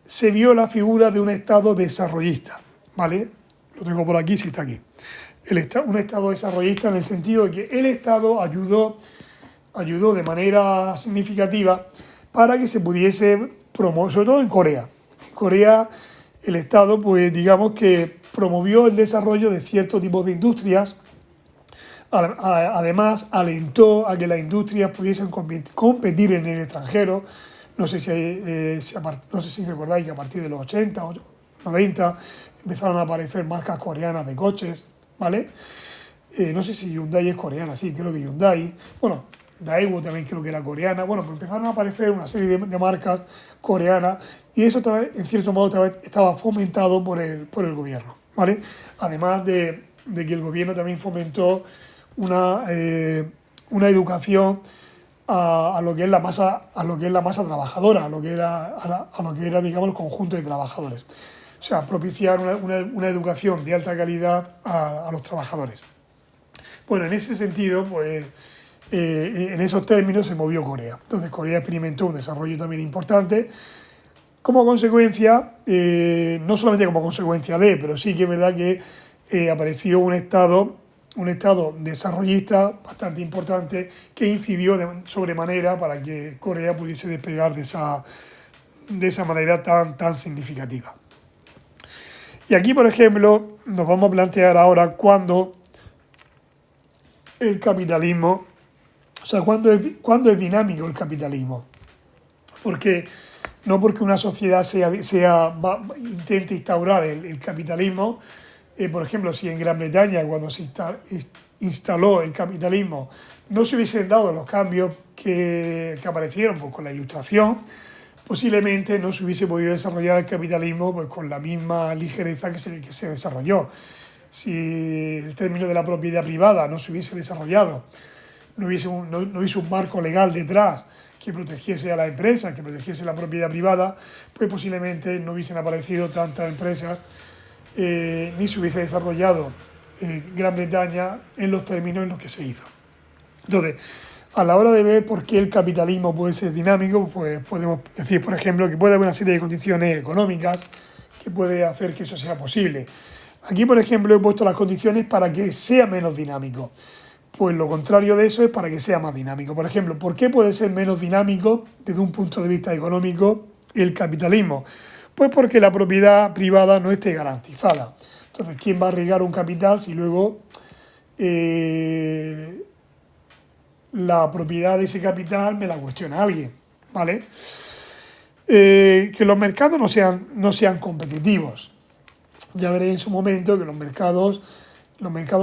S1: se vio la figura de un Estado desarrollista, ¿vale? Lo tengo por aquí, si está aquí. Un Estado desarrollista en el sentido de que el Estado ayudó de manera significativa para que se pudiese promover, sobre todo en Corea. En Corea el Estado, pues digamos que promovió el desarrollo de ciertos tipos de industrias, además alentó a que las industrias pudiesen competir en el extranjero. No sé si recordáis que a partir de los 80 o 90 empezaron a aparecer marcas coreanas de coches, ¿vale? No sé si Hyundai es coreana, sí, creo que Hyundai. Bueno, Daewoo también creo que era coreana. Bueno, pues empezaron a aparecer una serie de marcas coreanas y eso en cierto modo estaba fomentado por el gobierno, ¿vale? Además de que el gobierno también fomentó una educación a lo que es la masa trabajadora, a lo que era digamos el conjunto de trabajadores. O sea, propiciar una educación de alta calidad a los trabajadores. Bueno, en ese sentido, pues en esos términos se movió Corea. Entonces Corea experimentó un desarrollo también importante. Como consecuencia, no solamente como consecuencia pero sí que es verdad que apareció un estado desarrollista bastante importante que incidió de sobremanera para que Corea pudiese despegar de esa manera tan significativa. Y aquí, por ejemplo, nos vamos a plantear ahora cuándo el capitalismo, o sea, cuándo es dinámico el capitalismo. No porque una sociedad intente instaurar el capitalismo. Por ejemplo, si en Gran Bretaña, cuando se instaló el capitalismo, no se hubiesen dado los cambios que aparecieron pues, con la Ilustración, posiblemente no se hubiese podido desarrollar el capitalismo pues, con la misma ligereza que se desarrolló. Si el término de la propiedad privada no se hubiese desarrollado, no hubiese un marco legal detrás que protegiese a la empresa, que protegiese la propiedad privada, pues posiblemente no hubiesen aparecido tantas empresas ni se hubiese desarrollado Gran Bretaña en los términos en los que se hizo. Entonces, a la hora de ver por qué el capitalismo puede ser dinámico, pues podemos decir, por ejemplo, que puede haber una serie de condiciones económicas que puede hacer que eso sea posible. Aquí, por ejemplo, he puesto las condiciones para que sea menos dinámico. Pues lo contrario de eso es para que sea más dinámico. Por ejemplo, ¿por qué puede ser menos dinámico desde un punto de vista económico el capitalismo? Pues porque la propiedad privada no esté garantizada. Entonces, ¿quién va a arriesgar un capital si luego la propiedad de ese capital me la cuestiona alguien? ¿Vale? Que los mercados no sean competitivos. Ya veréis en su momento que los mercados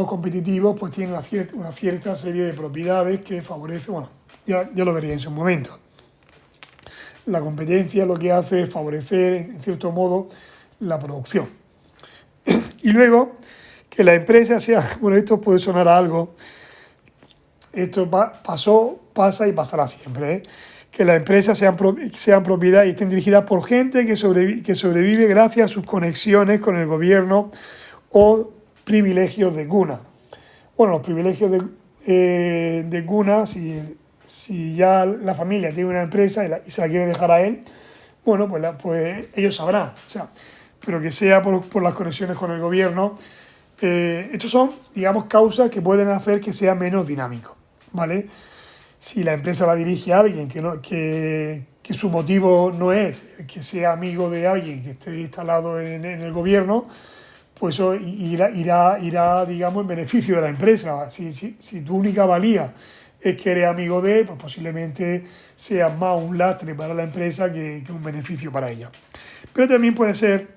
S1: competitivos pues tienen una cierta serie de propiedades que favorecen, bueno, ya lo veréis en su momento. La competencia lo que hace es favorecer, en cierto modo, la producción. Y luego, que la empresa sea, bueno, esto puede sonar a algo, esto pasa y pasará siempre, ¿eh? Que las empresas sean propiedad y estén dirigidas por gente que sobrevive gracias a sus conexiones con el gobierno o privilegios de cuna. Bueno, los privilegios de cuna, si si ya la familia tiene una empresa y se la quiere dejar a él, bueno, pues ellos sabrán, o sea, pero que sea por las conexiones con el gobierno. Estos son, digamos, causas que pueden hacer que sea menos dinámico, ¿vale? Si la empresa la dirige a alguien que su motivo no es que sea amigo de alguien que esté instalado en el gobierno, pues eso irá, digamos, en beneficio de la empresa. Si tu única valía es que eres amigo de, pues posiblemente sea más un lastre para la empresa que un beneficio para ella. Pero también puede ser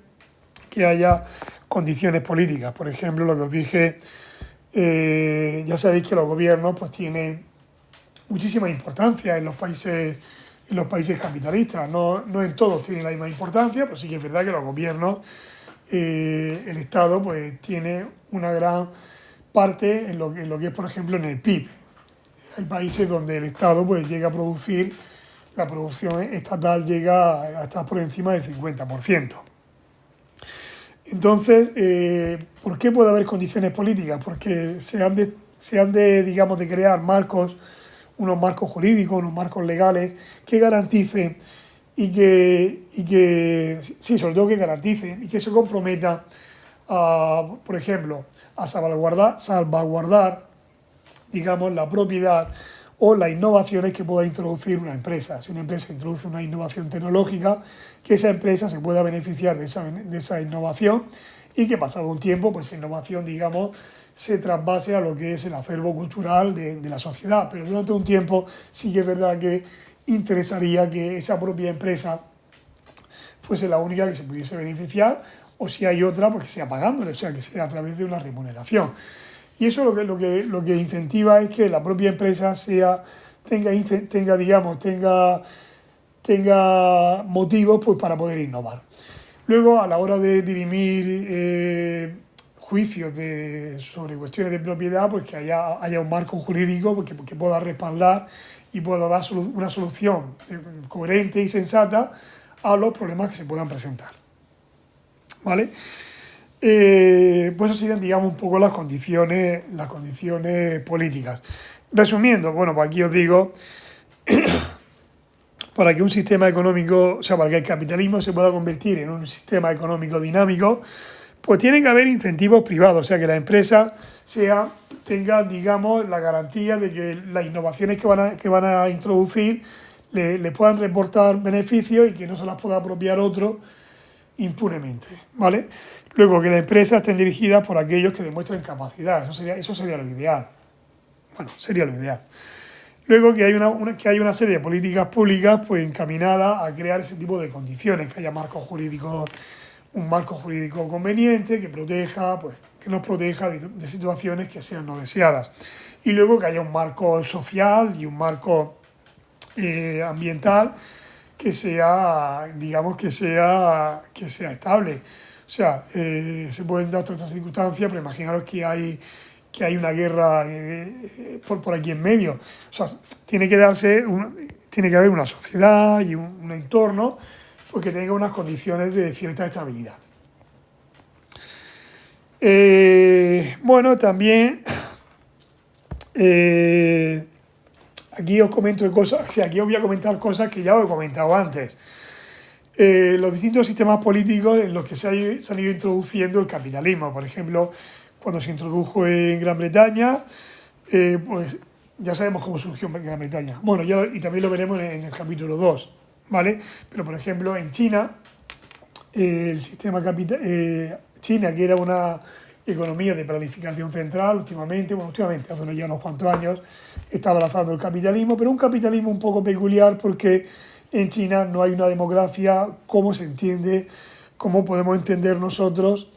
S1: que haya condiciones políticas. Por ejemplo, lo que os dije, ya sabéis que los gobiernos pues tienen muchísima importancia en los países capitalistas. No en todos tienen la misma importancia, pero sí que es verdad que los gobiernos, el Estado, pues tiene una gran parte en lo que es, por ejemplo, en el PIB. Hay países donde el Estado pues llega a producir, la producción estatal llega a estar por encima del 50%. Entonces, ¿por qué puede haber condiciones políticas? Porque se han de, digamos, de crear unos marcos jurídicos, unos marcos legales que garanticen sí, sobre todo que garanticen y que se comprometan por ejemplo, a salvaguardar, digamos, la propiedad o las innovaciones que pueda introducir una empresa. Si una empresa introduce una innovación tecnológica, que esa empresa se pueda beneficiar de esa innovación y que pasado un tiempo, pues esa innovación, digamos, se trasvase a lo que es el acervo cultural de la sociedad. Pero durante un tiempo sí que es verdad que interesaría que esa propia empresa fuese la única que se pudiese beneficiar, o si hay otra, pues que sea pagándole, o sea, que sea a través de una remuneración. Y eso lo que incentiva es que la propia empresa tenga motivos pues, para poder innovar. Luego, a la hora de dirimir juicios sobre cuestiones de propiedad, pues que haya un marco jurídico pues, que pueda respaldar y pueda dar una solución coherente y sensata a los problemas que se puedan presentar. ¿Vale? Pues eso serían, digamos, un poco las condiciones políticas. Resumiendo, bueno, pues aquí os digo, para que un sistema económico, o sea, para que el capitalismo se pueda convertir en un sistema económico dinámico, pues tiene que haber incentivos privados, o sea, que la empresa tenga, digamos, la garantía de que las innovaciones que van a introducir le puedan reportar beneficios y que no se las pueda apropiar otro impunemente, ¿vale? Luego, que las empresas estén dirigidas por aquellos que demuestren capacidad, eso sería lo ideal. Bueno, sería lo ideal. Luego, que hay una serie de políticas públicas pues, encaminadas a crear ese tipo de condiciones, que haya un marco jurídico conveniente que nos proteja de situaciones que sean no deseadas. Y luego que haya un marco social y un marco ambiental que sea, digamos, que sea estable. O sea, se pueden dar todas estas circunstancias, pero imaginaros que hay una guerra por aquí en medio. O sea, tiene que haber una sociedad y un entorno pues, que tenga unas condiciones de cierta estabilidad. Bueno, también aquí os comento cosas, o sea, aquí os voy a comentar cosas que ya os he comentado antes. Los distintos sistemas políticos en los que se ha ido introduciendo el capitalismo. Por ejemplo, cuando se introdujo en Gran Bretaña, pues ya sabemos cómo surgió en Gran Bretaña. Bueno, y también lo veremos en el capítulo 2, ¿vale? Pero, por ejemplo, en China, el sistema China, que era una economía de planificación central, últimamente, hace ya unos cuantos años, está abrazando el capitalismo, pero un capitalismo un poco peculiar porque en China no hay una democracia como se entiende, como podemos entender nosotros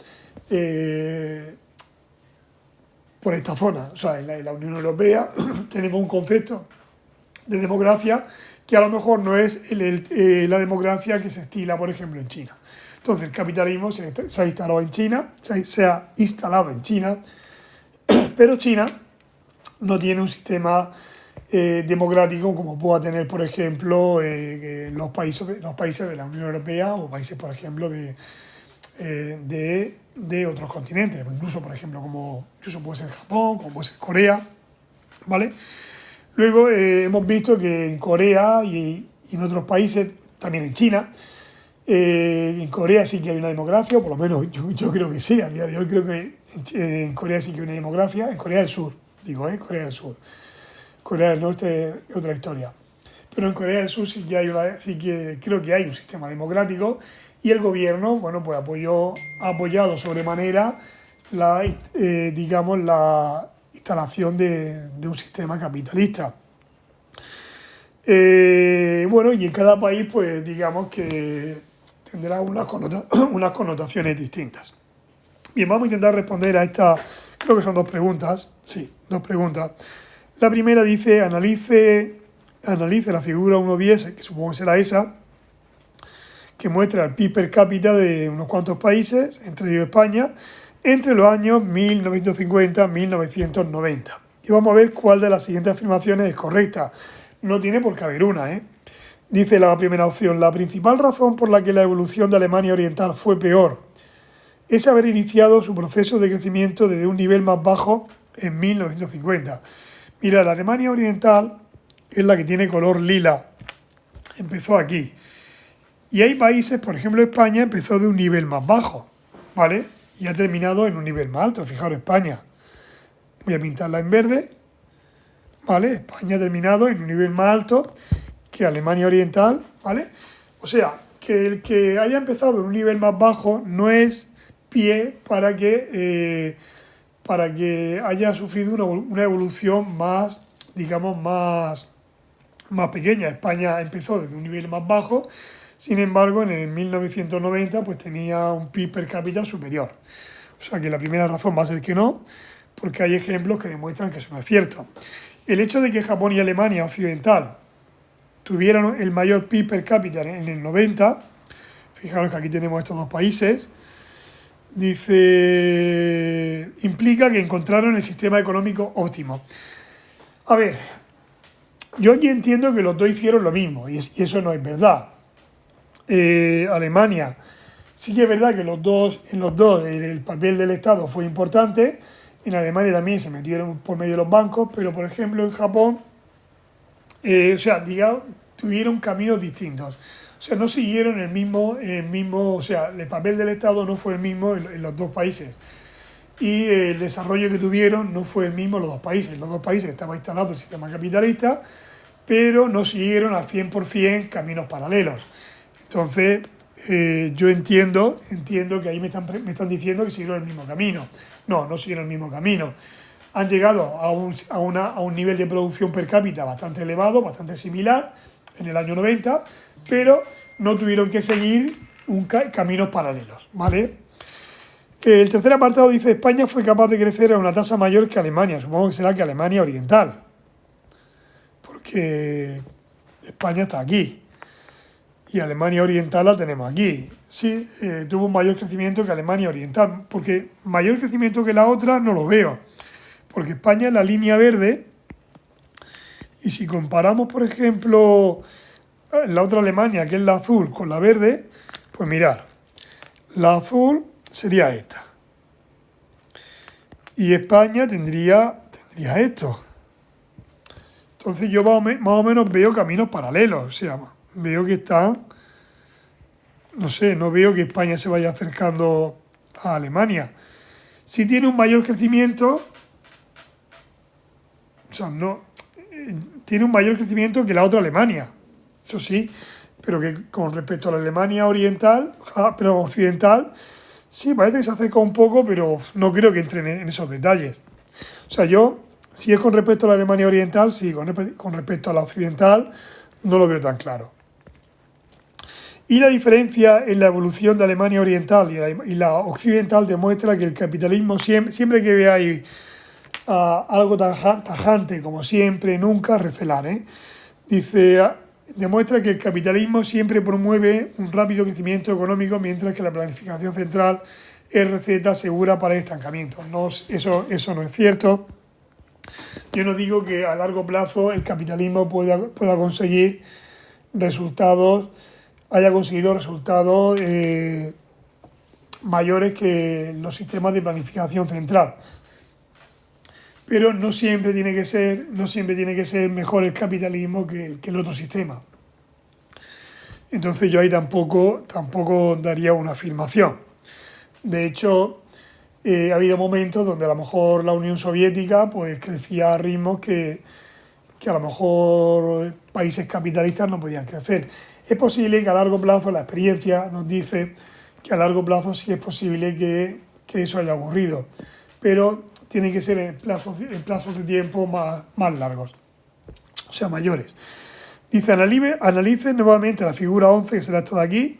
S1: por esta zona. O sea, en la Unión Europea tenemos un concepto de democracia que a lo mejor no es la democracia que se estila, por ejemplo, en China. Entonces, el capitalismo se ha instalado en China, pero China no tiene un sistema democrático como pueda tener, por ejemplo, los países de la Unión Europea o países, por ejemplo, de otros continentes, incluso, por ejemplo, incluso puede ser Japón, como puede ser Corea, ¿vale? Luego hemos visto que en Corea y en otros países, también en China, en Corea sí que hay una democracia, o por lo menos yo creo que sí, a día de hoy creo que en Corea sí que hay una democracia, en Corea del Sur, digo, Corea del Sur. Corea del Norte es otra historia. Pero en Corea del Sur sí que sí que creo que hay un sistema democrático y el gobierno, bueno, pues ha apoyado sobremanera digamos, la instalación de un sistema capitalista. Bueno, y en cada país, pues digamos que tendrá unas connotaciones distintas. Bien, vamos a intentar responder a estas, creo que son dos preguntas. Sí, dos preguntas. La primera dice, analice la figura 1.10, que supongo que será esa, que muestra el PIB per cápita de unos cuantos países, entre ellos España, entre los años 1950 y 1990. Y vamos a ver cuál de las siguientes afirmaciones es correcta. No tiene por qué haber una, ¿eh? Dice la primera opción, la principal razón por la que la evolución de Alemania Oriental fue peor es haber iniciado su proceso de crecimiento desde un nivel más bajo en 1950. Mira, la Alemania Oriental es la que tiene color lila. Empezó aquí. Y hay países, por ejemplo España, empezó de un nivel más bajo, ¿vale? Y ha terminado en un nivel más alto. Fijaros, España. Voy a pintarla en verde, ¿vale? España ha terminado en un nivel más alto que Alemania Oriental, ¿vale? O sea, que el que haya empezado en un nivel más bajo no es pie para que haya sufrido una evolución más, digamos, más pequeña. España empezó desde un nivel más bajo, sin embargo, en el 1990 pues tenía un PIB per cápita superior. O sea que la primera razón va a ser que no, porque hay ejemplos que demuestran que eso no es cierto. El hecho de que Japón y Alemania Occidental tuvieran el mayor PIB per cápita en el 90, fijaros que aquí tenemos estos dos países, dice, implica que encontraron el sistema económico óptimo. A ver, yo aquí entiendo que los dos hicieron lo mismo, y eso no es verdad. Alemania, sí que es verdad que en los dos el papel del Estado fue importante. En Alemania también se metieron por medio de los bancos, pero por ejemplo en Japón, o sea, digamos, tuvieron caminos distintos. O sea, no siguieron el mismo, o sea, el papel del Estado no fue el mismo en los dos países. Y el desarrollo que tuvieron no fue el mismo en los dos países. En los dos países estaba instalado el sistema capitalista, pero no siguieron al 100% caminos paralelos. Entonces, yo entiendo que ahí me están diciendo que siguieron el mismo camino. No siguieron el mismo camino. Han llegado a un nivel de producción per cápita bastante elevado, bastante similar, en el año 90, pero no tuvieron que seguir caminos paralelos, ¿vale? El tercer apartado dice, España fue capaz de crecer a una tasa mayor que Alemania. Supongo que será que Alemania Oriental, porque España está aquí y Alemania Oriental la tenemos aquí. Sí, tuvo un mayor crecimiento que Alemania Oriental, porque mayor crecimiento que la otra no lo veo, porque España es la línea verde, y si comparamos, por ejemplo, la otra Alemania, que es la azul, con la verde, pues mirad, la azul sería esta. Y España tendría esto. Entonces yo más o menos veo caminos paralelos, o sea, veo que están, no sé, no veo que España se vaya acercando a Alemania. Si tiene un mayor crecimiento, o sea, no, tiene un mayor crecimiento que la otra Alemania, eso sí, pero que con respecto a la Alemania oriental, pero occidental, sí, parece que se acerca un poco, pero no creo que entren en esos detalles. O sea, si es con respecto a la Alemania oriental, sí, con respecto a la occidental, no lo veo tan claro. Y la diferencia en la evolución de Alemania oriental y la occidental demuestra que el capitalismo, siempre que veáis algo tajante como siempre, nunca, recelar, dice, demuestra que el capitalismo siempre promueve un rápido crecimiento económico, mientras que la planificación central es receta segura para el estancamiento. Eso no es cierto. Yo no digo que a largo plazo el capitalismo pueda conseguir haya conseguido resultados mayores que los sistemas de planificación central. pero no siempre tiene que ser mejor el capitalismo que el otro sistema. Entonces yo ahí tampoco daría una afirmación. De hecho, ha habido momentos donde a lo mejor la Unión Soviética pues crecía a ritmos que a lo mejor países capitalistas no podían crecer. Es posible que a largo plazo, la experiencia nos dice que a largo plazo sí es posible que eso haya ocurrido, pero tiene que ser en plazos de tiempo más largos, o sea, mayores. Dice, analice nuevamente la figura 11, que será esta de aquí.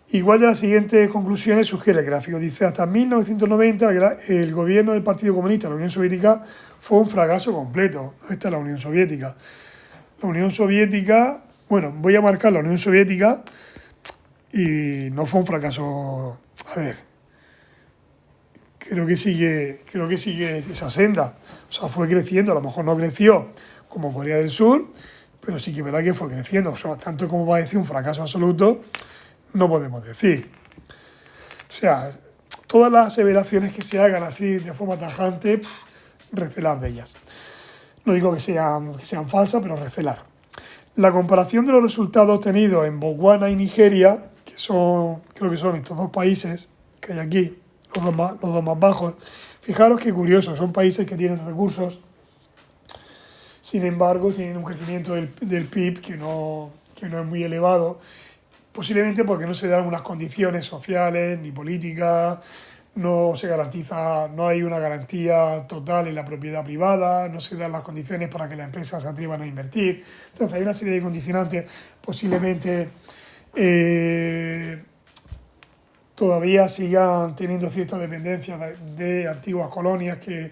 S1: Igual de las siguientes conclusiones sugiere el gráfico. Dice, hasta 1990 el gobierno del Partido Comunista de la Unión Soviética fue un fracaso completo. Esta es la Unión Soviética. La Unión Soviética, bueno, voy a marcar la Unión Soviética y no fue un fracaso. A ver, creo que sigue esa senda. O sea, fue creciendo, a lo mejor no creció como Corea del Sur, pero sí que es verdad que fue creciendo. O sea, tanto como va a decir un fracaso absoluto, no podemos decir. O sea, todas las aseveraciones que se hagan así de forma tajante, recelar de ellas. No digo que sean falsas, pero recelar. La comparación de los resultados obtenidos en Botswana y Nigeria, creo que son estos dos países que hay aquí, los dos más bajos, fijaros qué curioso, son países que tienen recursos, sin embargo tienen un crecimiento del PIB que no es muy elevado, posiblemente porque no se dan unas condiciones sociales ni políticas, no hay una garantía total en la propiedad privada, no se dan las condiciones para que las empresas se atrevan a invertir. Entonces hay una serie de condicionantes, posiblemente todavía sigan teniendo cierta dependencia de antiguas colonias que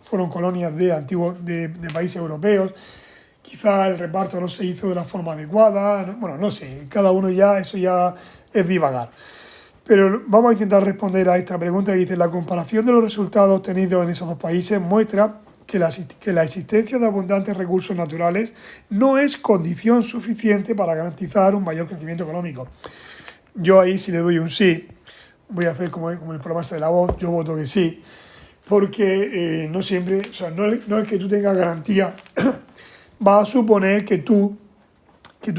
S1: fueron colonias de países europeos. Quizá el reparto no se hizo de la forma adecuada, bueno, no sé, cada uno eso ya es divagar. Pero vamos a intentar responder a esta pregunta que dice, la comparación de los resultados obtenidos en esos dos países muestra que la existencia de abundantes recursos naturales no es condición suficiente para garantizar un mayor crecimiento económico. Yo ahí, si le doy un sí, voy a hacer como el programa de la voz, yo voto que sí, porque no siempre, o sea, no es que tú tengas garantía, va a suponer que tu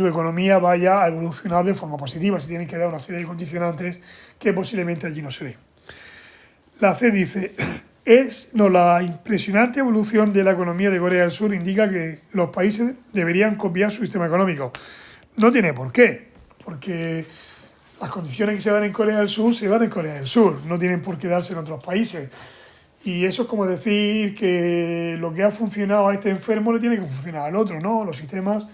S1: economía vaya a evolucionar de forma positiva. Se tienen que dar una serie de condicionantes que posiblemente allí no se dé. La C dice, la impresionante evolución de la economía de Corea del Sur indica que los países deberían copiar su sistema económico. No tiene por qué, porque las condiciones que se dan en Corea del Sur se dan en Corea del Sur, no tienen por qué darse en otros países. Y eso es como decir que lo que ha funcionado a este enfermo le tiene que funcionar al otro, ¿no? Los sistemas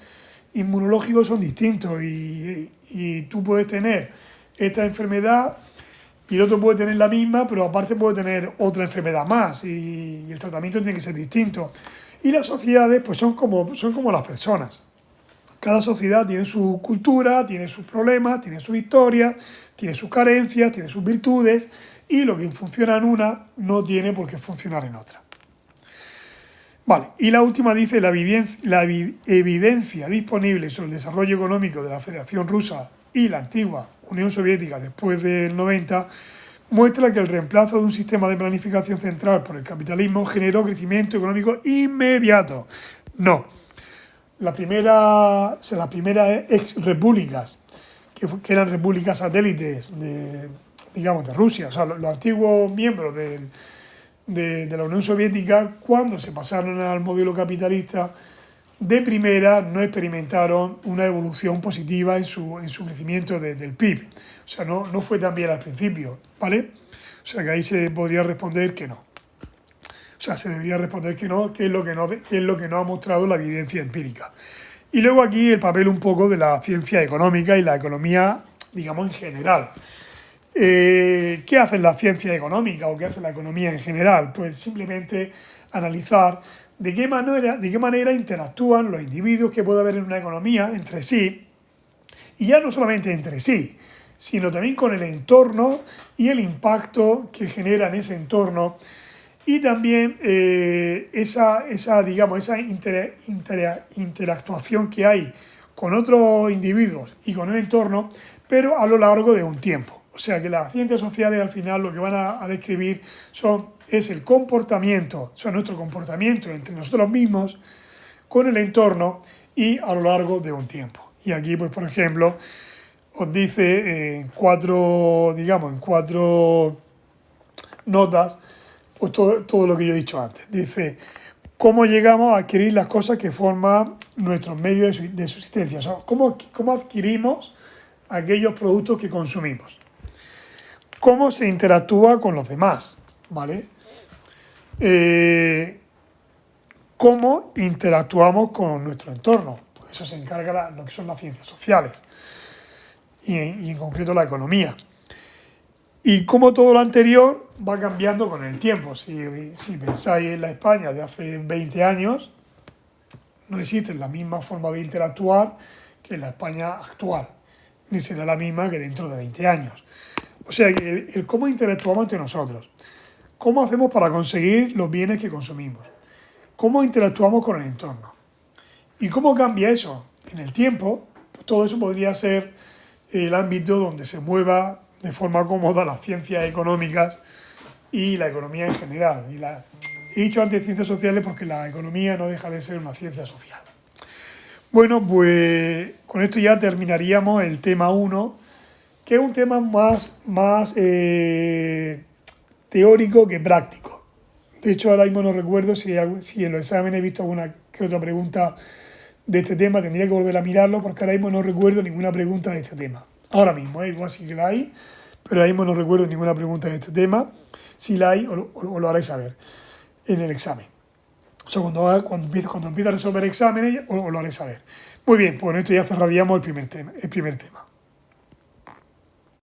S1: inmunológicos son distintos y tú puedes tener esta enfermedad y el otro puede tener la misma, pero aparte puede tener otra enfermedad más y el tratamiento tiene que ser distinto. Y las sociedades pues son como las personas. Cada sociedad tiene su cultura, tiene sus problemas, tiene su historia, tiene sus carencias, tiene sus virtudes y lo que funciona en una no tiene por qué funcionar en otra. Vale, y la última dice, la evidencia disponible sobre el desarrollo económico de la Federación Rusa y la antigua Unión Soviética después del 90 muestra que el reemplazo de un sistema de planificación central por el capitalismo generó crecimiento económico inmediato. No. Las primeras ex-repúblicas, que eran repúblicas satélites de Rusia, o sea, los antiguos miembros de la Unión Soviética, cuando se pasaron al modelo capitalista, de primera no experimentaron una evolución positiva en su crecimiento del PIB. O sea, no fue tan bien al principio, ¿vale? O sea, que ahí se podría responder que no. O sea, se debería responder que no, que es lo que no ha mostrado la evidencia empírica. Y luego aquí el papel un poco de la ciencia económica y la economía, digamos, en general. ¿Qué hace la ciencia económica o qué hace la economía en general? Pues simplemente analizar de qué manera interactúan los individuos que puede haber en una economía entre sí, y ya no solamente entre sí, sino también con el entorno y el impacto que genera en ese entorno, y también esa interactuación que hay con otros individuos y con el entorno, pero a lo largo de un tiempo. O sea que las ciencias sociales al final lo que van a describir es el comportamiento, o sea, nuestro comportamiento entre nosotros mismos, con el entorno y a lo largo de un tiempo. Y aquí, pues por ejemplo, os dice en cuatro notas, pues todo lo que yo he dicho antes. Dice cómo llegamos a adquirir las cosas que forman nuestros medios de subsistencia. O sea, cómo adquirimos aquellos productos que consumimos. Cómo se interactúa con los demás, ¿vale? Cómo interactuamos con nuestro entorno. Pues eso se encarga lo que son las ciencias sociales y en concreto la economía. Y cómo todo lo anterior va cambiando con el tiempo. Si pensáis en la España de hace 20 años, no existe la misma forma de interactuar que en la España actual, ni será la misma que dentro de 20 años. O sea, el cómo interactuamos entre nosotros, cómo hacemos para conseguir los bienes que consumimos, cómo interactuamos con el entorno y cómo cambia eso en el tiempo. Pues todo eso podría ser el ámbito donde se mueva de forma cómoda las ciencias económicas y la economía en general. He dicho antes ciencias sociales porque la economía no deja de ser una ciencia social. Bueno, pues con esto ya terminaríamos el tema 1, que es un tema más teórico que práctico. De hecho, ahora mismo no recuerdo si en los exámenes he visto alguna que otra pregunta de este tema. Tendría que volver a mirarlo porque ahora mismo no recuerdo ninguna pregunta de este tema. Ahora mismo, igual sí que la hay, pero ahora mismo no recuerdo ninguna pregunta de este tema. Si la hay, os lo haré saber en el examen. O sea, cuando empiece a resolver exámenes, os lo haré saber. Muy bien, pues con esto ya cerraríamos el primer tema.